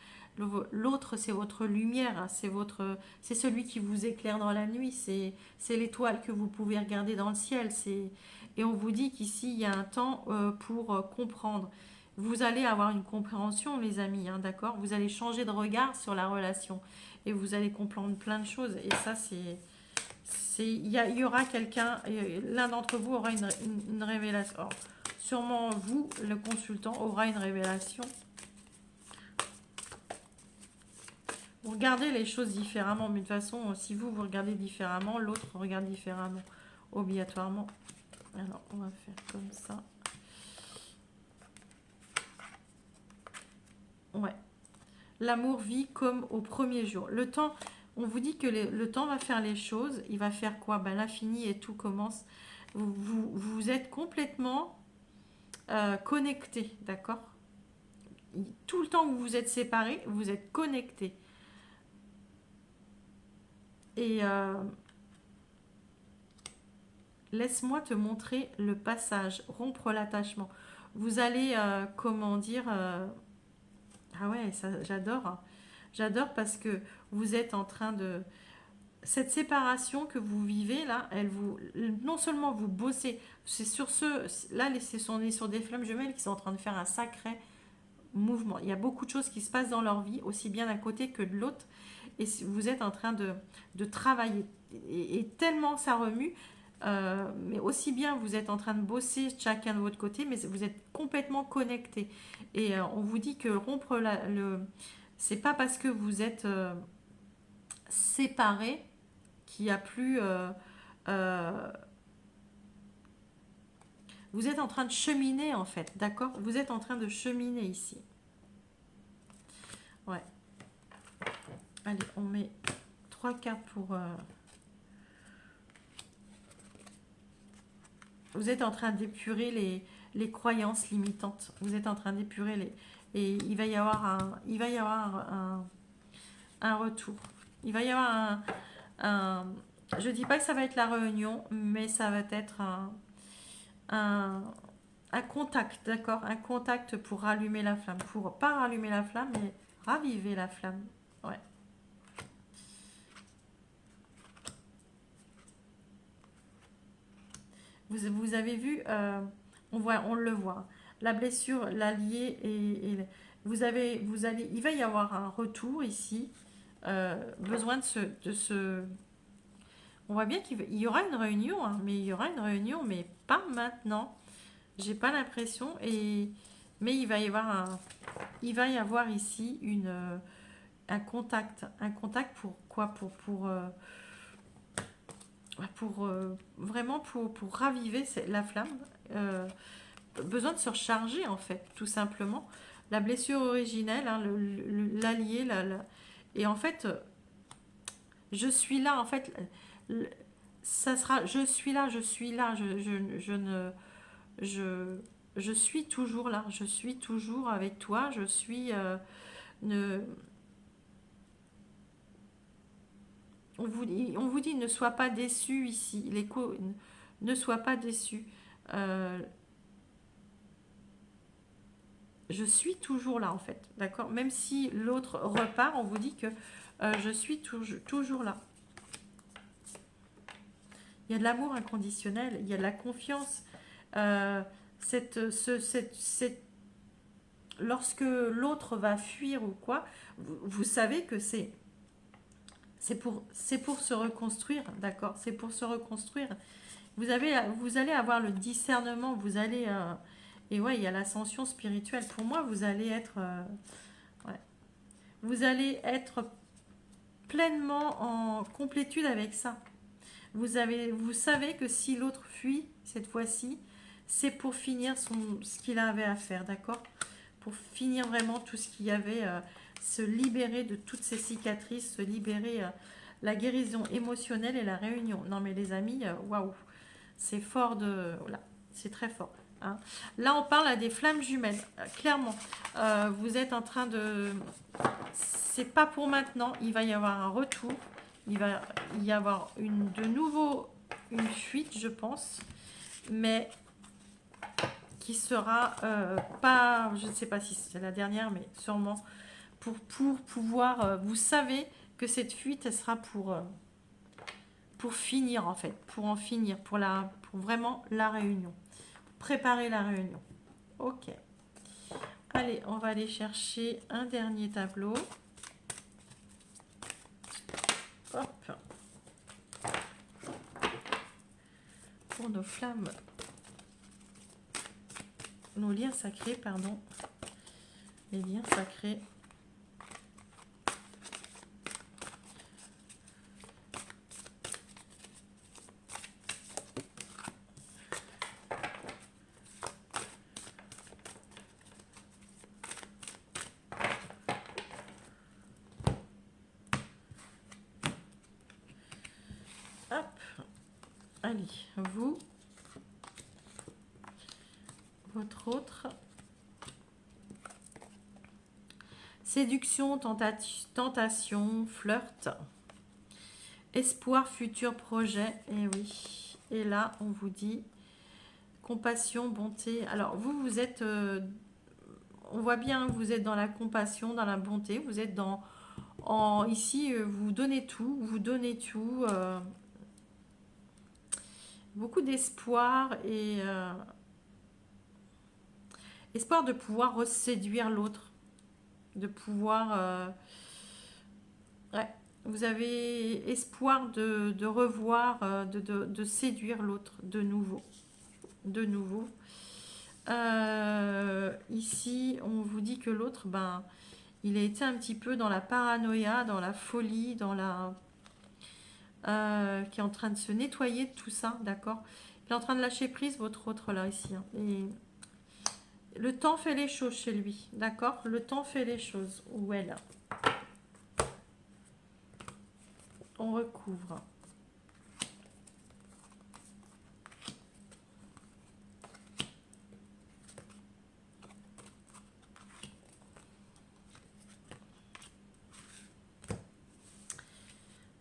L'autre, c'est votre lumière, hein, c'est celui qui vous éclaire dans la nuit, c'est l'étoile que vous pouvez regarder dans le ciel. Et on vous dit qu'ici, il y a un temps pour comprendre. Vous allez avoir une compréhension, les amis, hein, d'accord? Vous allez changer de regard sur la relation et vous allez comprendre plein de choses. Et ça, il y aura quelqu'un, l'un d'entre vous aura une révélation. Alors, sûrement vous, le consultant, aura une révélation. Vous regardez les choses différemment, mais de toute façon, si vous regardez différemment, l'autre regarde différemment, obligatoirement. Alors, on va faire comme ça. Ouais. L'amour vit comme au premier jour. Le temps, on vous dit que le temps va faire les choses. Il va faire quoi? Ben, l'infini et tout commence. Vous êtes complètement connecté, d'accord? Tout le temps où vous êtes séparés, vous êtes connectés. Et laisse-moi te montrer le passage, rompre l'attachement. Vous allez, comment dire, ah ouais, ça, j'adore, hein. J'adore parce que vous êtes en train de, cette séparation que vous vivez là, elle vous, non seulement vous bossez, c'est sur ce, là, on est sur des flammes jumelles qui sont en train de faire un sacré mouvement. Il y a beaucoup de choses qui se passent dans leur vie, aussi bien d'un côté que de l'autre, et vous êtes en train de travailler. Et tellement ça remue, mais aussi bien vous êtes en train de bosser chacun de votre côté, mais vous êtes complètement connectés. Et on vous dit que rompre c'est pas parce que vous êtes séparés qu'il n'y a plus. Euh, vous êtes en train de cheminer en fait, d'accord? Vous êtes en train de cheminer ici. Ouais. Allez, on met 3 cartes pour. Vous êtes en train d'épurer les croyances limitantes. Vous êtes en train d'épurer les. Et il va y avoir un retour. Il va y avoir un. Je dis pas que ça va être la réunion, mais ça va être un, un contact, d'accord? Un contact pour rallumer la flamme. Pour pas rallumer la flamme, mais raviver la flamme. Ouais. Vous avez vu, on le voit. La blessure, l'allié il va y avoir un retour ici. Besoin on voit bien qu'il y aura une réunion, hein, mais il y aura une réunion, mais pas maintenant. J'ai pas l'impression mais il va y avoir ici un contact pour quoi? Pour vraiment pour raviver la flamme. Euh, Besoin de se recharger en fait, tout simplement. La blessure originelle, hein, l'allié, et en fait, je suis là, en fait, ça sera, je suis là, je ne, je, je suis toujours là, je suis toujours avec toi, je suis, ne, on vous dit ne sois pas déçu ici, ne sois pas déçu. Euh, je suis toujours là en fait, d'accord? Même si l'autre repart, on vous dit que je suis toujours là. Il y a de l'amour inconditionnel, il y a de la confiance. Euh, lorsque l'autre va fuir ou quoi, vous savez que c'est pour se reconstruire, d'accord? C'est pour se reconstruire. Vous allez avoir le discernement, et ouais, il y a l'ascension spirituelle. Pour moi, ouais, vous allez être pleinement en complétude avec ça. Vous savez que si l'autre fuit cette fois-ci, c'est pour finir ce qu'il avait à faire, d'accord? Pour finir vraiment tout ce qu'il y avait, se libérer de toutes ces cicatrices, se libérer. la guérison émotionnelle et la réunion. Non mais les amis, waouh, c'est fort de... Voilà, c'est très fort. Hein. Là, on parle à des flammes jumelles, clairement. Vous êtes en train de... C'est pas pour maintenant, il va y avoir un retour. Il va y avoir de nouveau une fuite, je pense. Mais qui sera pas... Je ne sais pas si c'est la dernière, mais sûrement pour pouvoir... vous savez que cette fuite, elle sera pour finir, en fait. Pour en finir, pour vraiment la réunion. Préparer la réunion. Ok. Allez, on va aller chercher un dernier tableau. Hop. Pour nos flammes. Nos liens sacrés, pardon. Les liens sacrés. Hop. Allez, vous. Votre autre. Séduction, tentation, flirt. Espoir, futur projet. Et oui. Et là, on vous dit compassion, bonté. Alors, vous êtes... on voit bien que vous êtes dans la compassion, dans la bonté. Vous êtes dans... ici, vous donnez tout. Vous donnez tout. Beaucoup d'espoir et... espoir de pouvoir séduire l'autre. De pouvoir... ouais. Vous avez espoir de revoir, de séduire l'autre de nouveau. De nouveau. Ici, on vous dit que l'autre, ben, il a été un petit peu dans la paranoïa, dans la folie, dans la... qui est en train de se nettoyer de tout ça, d'accord. Il est en train de lâcher prise, votre autre là, ici. Hein. Et le temps fait les choses chez lui, d'accord. Le temps fait les choses, ou elle. On recouvre.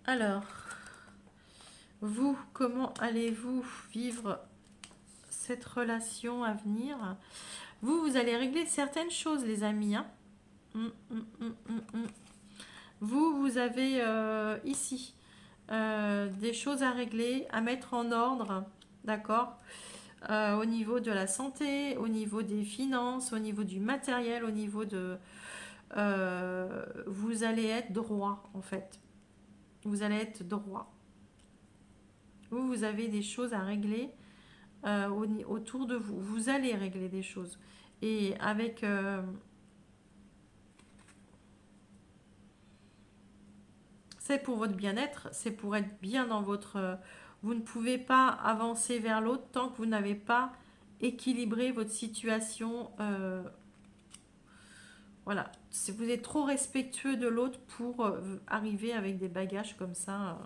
Alors, vous, comment allez-vous vivre cette relation à venir? Vous allez régler certaines choses, les amis. Hein. Vous avez ici des choses à régler, à mettre en ordre, d'accord? Au niveau de la santé, au niveau des finances, au niveau du matériel, au niveau de... vous allez être droit, en fait. Vous allez être droit. Vous avez des choses à régler autour de vous. Vous allez régler des choses. Et avec... c'est pour votre bien-être, c'est pour être bien dans votre... vous ne pouvez pas avancer vers l'autre tant que vous n'avez pas équilibré votre situation. Voilà. Si vous êtes trop respectueux de l'autre pour arriver avec des bagages comme ça.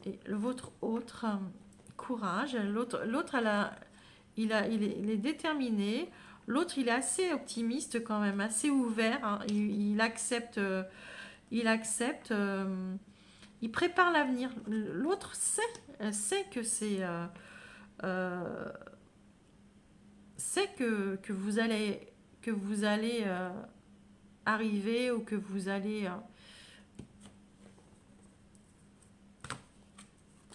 Et votre autre courage. L'autre, il est déterminé. L'autre, il est assez optimiste quand même, assez ouvert. Hein. Il accepte... il accepte, il prépare l'avenir. L'autre sait que euh, sait que vous allez arriver ou que vous allez.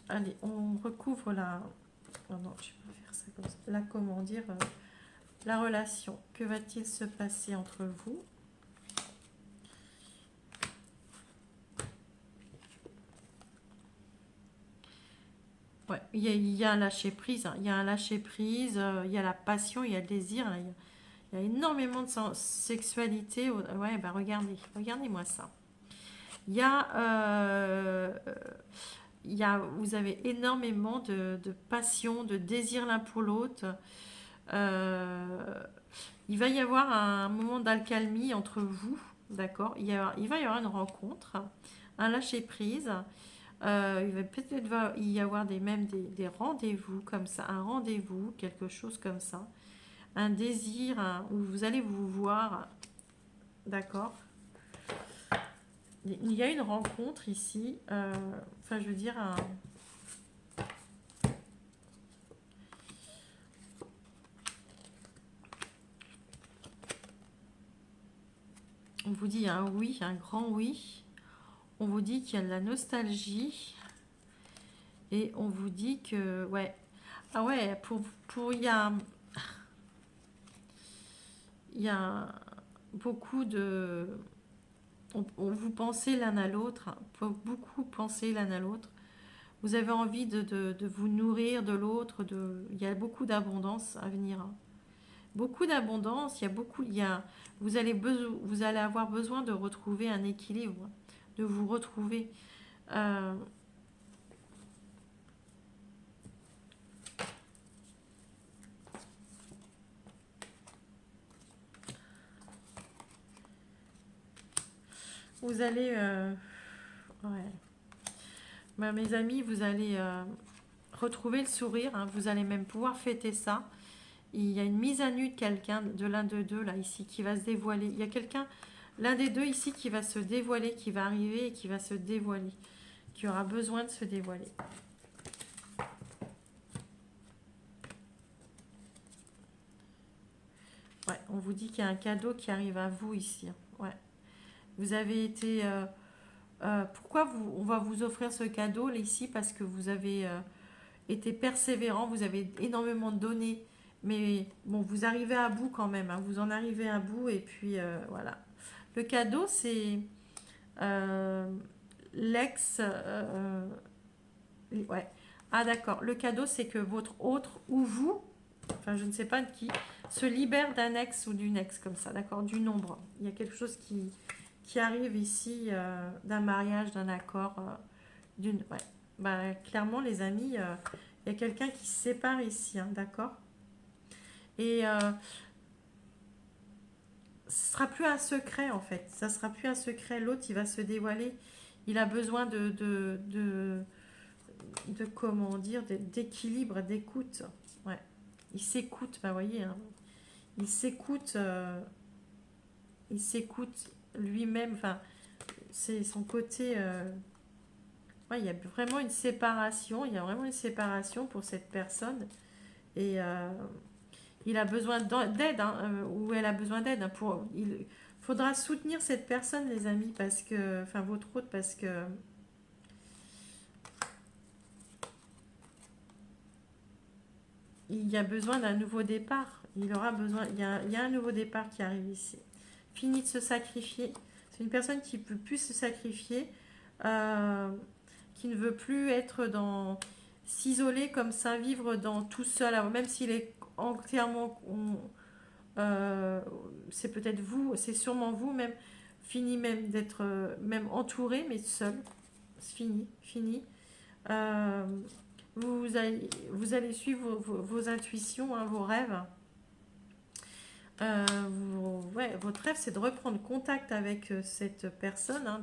Allez, on recouvre la. Oh non, je vais pas faire ça comme ça. La comment dire, la relation. Que va-t-il se passer entre vous? Ouais, il y a un lâcher prise, hein. Il y a un lâcher prise, il y a la passion, il y a le désir, hein. Il y a énormément de sexualité. Ouais, bah regardez-moi ça. Il y a, vous avez énormément de passion, de désir l'un pour l'autre. Euh, il va y avoir un moment d'alcalmie entre vous, d'accord. Il va y avoir une rencontre un lâcher-prise. Il va peut-être y avoir des rendez-vous comme ça, un rendez-vous, quelque chose comme ça, un désir où vous allez vous voir, d'accord? Il y a une rencontre ici, enfin je veux dire, on vous dit un oui, un grand oui, on vous dit qu'il y a de la nostalgie, et on vous dit que, ouais, ah ouais, il y a beaucoup de, vous pensez l'un à l'autre, beaucoup penser l'un à l'autre. Vous avez envie de vous nourrir de l'autre. Il y a beaucoup d'abondance à venir, hein. Beaucoup d'abondance. Vous allez avoir besoin de retrouver un équilibre, de vous retrouver. Euh, vous allez, ouais. Ben, mes amis, vous allez retrouver le sourire, hein. Vous allez même pouvoir fêter ça. Il y a une mise à nu de quelqu'un, de l'un de deux, là, ici, qui va se dévoiler. Il y a quelqu'un, l'un des deux ici, qui va se dévoiler, qui va arriver et qui va se dévoiler, qui aura besoin de se dévoiler. Ouais, on vous dit qu'il y a un cadeau qui arrive à vous ici, hein. Ouais. Vous avez été... on va vous offrir ce cadeau, là, ici, parce que vous avez été persévérant, vous avez énormément donné, mais bon, vous arrivez à bout quand même, hein. Vous en arrivez à bout, et puis voilà. Le cadeau, c'est euh, l'ex... ouais. Ah d'accord, le cadeau, c'est que votre autre ou vous, enfin je ne sais pas de qui, se libère d'un ex ou d'une ex comme ça, d'accord, du nombre. Il y a quelque chose qui arrive ici, d'un mariage, d'un accord, d'une... Ouais. Bah, clairement, les amis, il y a quelqu'un qui se sépare ici, hein, d'accord. Et ce sera plus un secret en fait. Ça sera plus un secret. L'autre, il va se dévoiler. Il a besoin de comment dire, d'équilibre, d'écoute. Ouais. Il s'écoute, bah voyez, hein. Il s'écoute, il s'écoute lui-même. Enfin, c'est son côté. Ouais, il y a vraiment une séparation. Il y a vraiment une séparation pour cette personne. Et il a besoin d'aide, hein, ou elle a besoin d'aide, hein, il faudra soutenir cette personne, les amis, parce que, enfin votre hôte, parce que il y a besoin d'un nouveau départ. Il aura besoin, il y a un nouveau départ qui arrive ici. Fini de se sacrifier. C'est une personne qui ne peut plus se sacrifier, euh, qui ne veut plus être dans s'isoler comme ça, vivre dans tout seul, alors même s'il est entièrement Euh, c'est peut-être vous, c'est sûrement vous même, fini même d'être même entouré, mais seul. C'est fini, fini. Euh, vous allez suivre vos intuitions, hein, vos rêves. Ouais, votre rêve, c'est de reprendre contact avec cette personne, hein,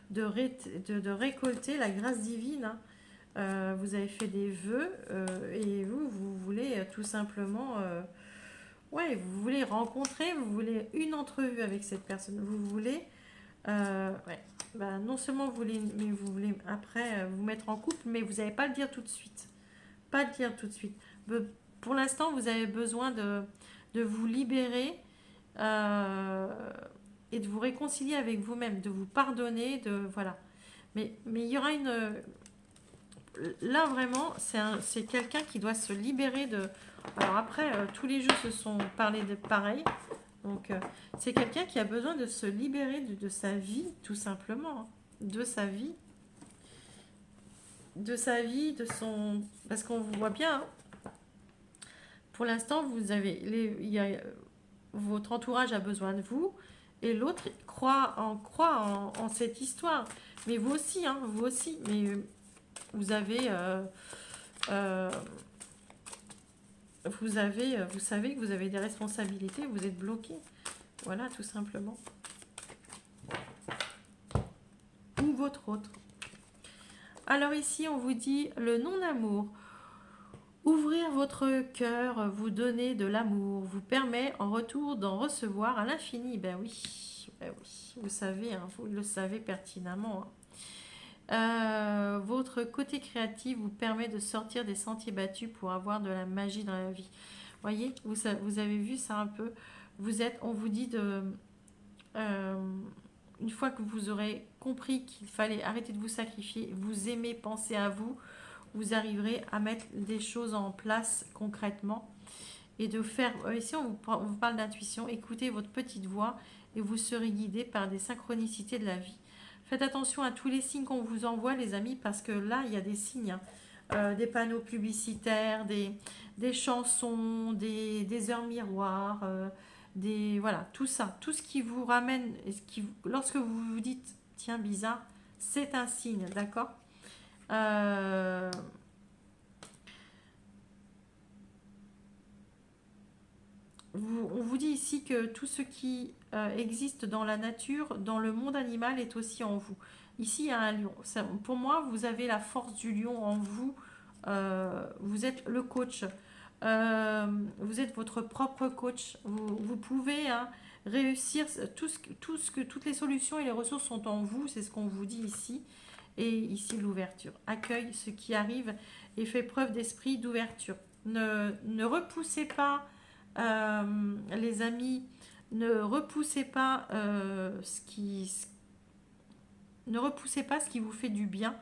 de récolter la grâce divine, hein. Vous avez fait des vœux, et vous voulez tout simplement... ouais, vous voulez rencontrer, vous voulez une entrevue avec cette personne, vous voulez, ouais, bah, non seulement vous voulez, mais vous voulez après vous mettre en couple, mais vous n'allez pas le dire tout de suite, pas le dire tout de suite. Pour l'instant, vous avez besoin de vous libérer, euh, et de vous réconcilier avec vous-même, de vous pardonner, de voilà. Mais il y aura une, là vraiment, c'est quelqu'un qui doit se libérer de. Alors après, tous les jeux se sont parlé de pareil. Donc, c'est quelqu'un qui a besoin de se libérer de sa vie, tout simplement, hein. De sa vie. De sa vie, de son... Parce qu'on vous voit bien, hein. Pour l'instant, vous avez... votre entourage a besoin de vous. Et l'autre croit en cette histoire. Mais vous aussi, hein, vous aussi. Mais vous avez... euh, vous savez que vous avez des responsabilités, vous êtes bloqué. Voilà, tout simplement. Ou votre autre. Alors ici, on vous dit le non-amour. Ouvrir votre cœur, vous donner de l'amour, vous permet en retour d'en recevoir à l'infini. Ben oui, vous savez, hein, vous le savez pertinemment, hein. Votre côté créatif vous permet de sortir des sentiers battus pour avoir de la magie dans la vie. Voyez, vous avez vu ça un peu. On vous dit de, euh, une fois que vous aurez compris qu'il fallait arrêter de vous sacrifier, vous aimer, penser à vous, vous arriverez à mettre des choses en place concrètement et de faire. Ici, on vous parle d'intuition. Écoutez votre petite voix et vous serez guidé par des synchronicités de la vie. Faites attention à tous les signes qu'on vous envoie, les amis, parce que là, il y a des signes, hein. Des panneaux publicitaires, des chansons, des heures miroirs, voilà, tout ça, tout ce qui vous ramène, lorsque vous vous dites, tiens, bizarre, c'est un signe, d'accord. Euh, on vous dit ici que tout ce qui existe dans la nature, dans le monde animal, est aussi en vous. Ici, il y a un lion. Pour moi, vous avez la force du lion en vous. Vous êtes le coach. Vous êtes votre propre coach. Vous pouvez, hein, réussir toutes les solutions et les ressources sont en vous. C'est ce qu'on vous dit ici. Et ici, l'ouverture. Accueille ce qui arrive et fait preuve d'esprit d'ouverture. Ne repoussez pas, les amis, ne repoussez pas, ne repoussez pas ce qui vous fait du bien,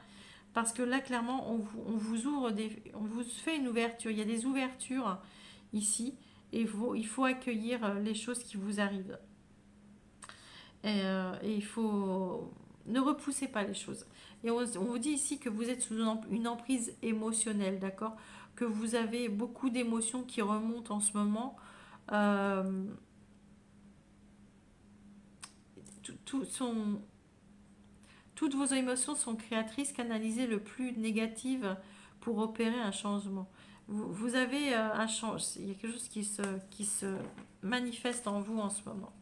parce que là clairement on vous ouvre on vous fait une ouverture, il y a des ouvertures ici et il faut accueillir les choses qui vous arrivent et il faut ne repoussez pas les choses et on vous dit ici que vous êtes sous une emprise émotionnelle, d'accord, que vous avez beaucoup d'émotions qui remontent en ce moment. Euh, tout son, Toutes vos émotions sont créatrices, canalisez le plus négative pour opérer un changement. Vous avez un changement, il y a quelque chose qui se manifeste en vous en ce moment.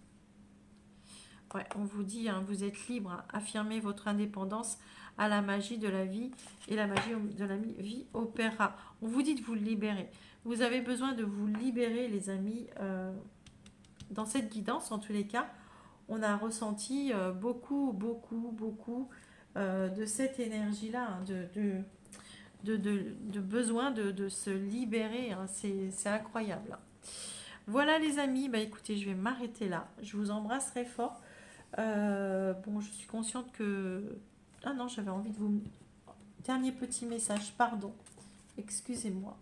Ouais, on vous dit, hein, vous êtes libre, affirmez votre indépendance à la magie de la vie et la magie de la vie opérera. On vous dit de vous libérer. Vous avez besoin de vous libérer, les amis, dans cette guidance, en tous les cas. On a ressenti beaucoup de cette énergie-là, hein, de besoin de se libérer, hein. C'est incroyable. Voilà les amis, bah écoutez, je vais m'arrêter là. Je vous embrasse très fort. Bon, je suis consciente que... Ah non, j'avais envie de vous... Dernier petit message, pardon. Excusez-moi.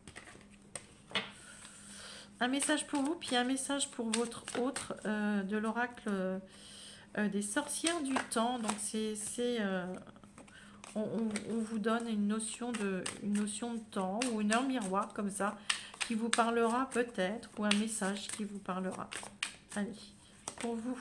Un message pour vous, puis un message pour votre autre de l'oracle des sorcières du temps. Donc on vous donne une notion de temps ou une heure miroir comme ça qui vous parlera peut-être ou un message qui vous parlera. Allez, pour vous.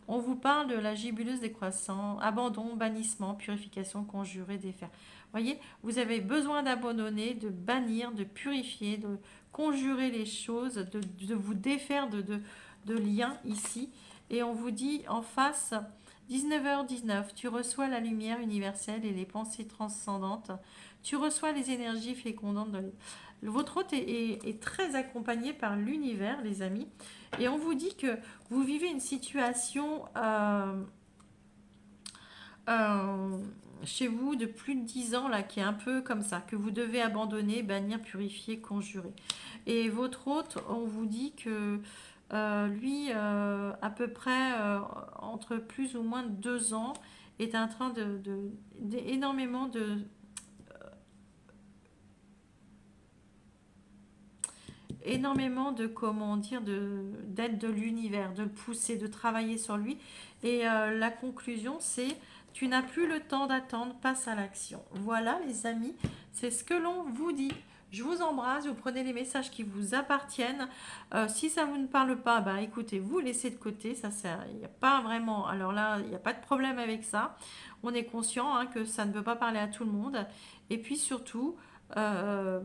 On vous parle de la gibuleuse décroissant, abandon, bannissement, purification, conjurer, défaire. Voyez, vous avez besoin d'abandonner, de bannir, de purifier, de conjurer les choses, de vous défaire de liens ici. Et on vous dit en face, 19h19, tu reçois la lumière universelle et les pensées transcendantes. Tu reçois les énergies fécondantes. Votre hôte est très accompagné par l'univers, les amis. Et on vous dit que vous vivez une situation euh, chez vous de plus de 10 ans, là, qui est un peu comme ça, que vous devez abandonner, bannir, purifier, conjurer. Et votre hôte, on vous dit que lui, à peu près entre plus ou moins de 2 ans, est en train énormément comment dire, d'aide de l'univers, de le pousser, de travailler sur lui. Et la conclusion, c'est tu n'as plus le temps d'attendre, passe à l'action. Voilà les amis, c'est ce que l'on vous dit. Je vous embrasse, vous prenez les messages qui vous appartiennent. Si ça vous ne parle pas, bah écoutez, vous laissez de côté, ça il n'y a pas vraiment, alors là, il n'y a pas de problème avec ça. On est conscient, hein, que ça ne peut pas parler à tout le monde. Et puis surtout, euh,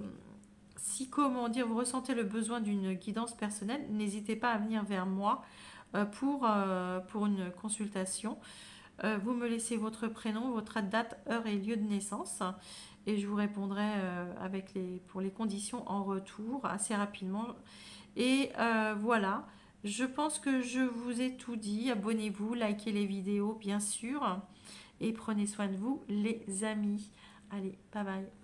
si, comment dire, vous ressentez le besoin d'une guidance personnelle, n'hésitez pas à venir vers moi pour une consultation. Vous me laissez votre prénom, votre date, heure et lieu de naissance. Et je vous répondrai pour les conditions en retour assez rapidement. Et voilà, je pense que je vous ai tout dit. Abonnez-vous, likez les vidéos, bien sûr. Et prenez soin de vous, les amis. Allez, bye bye.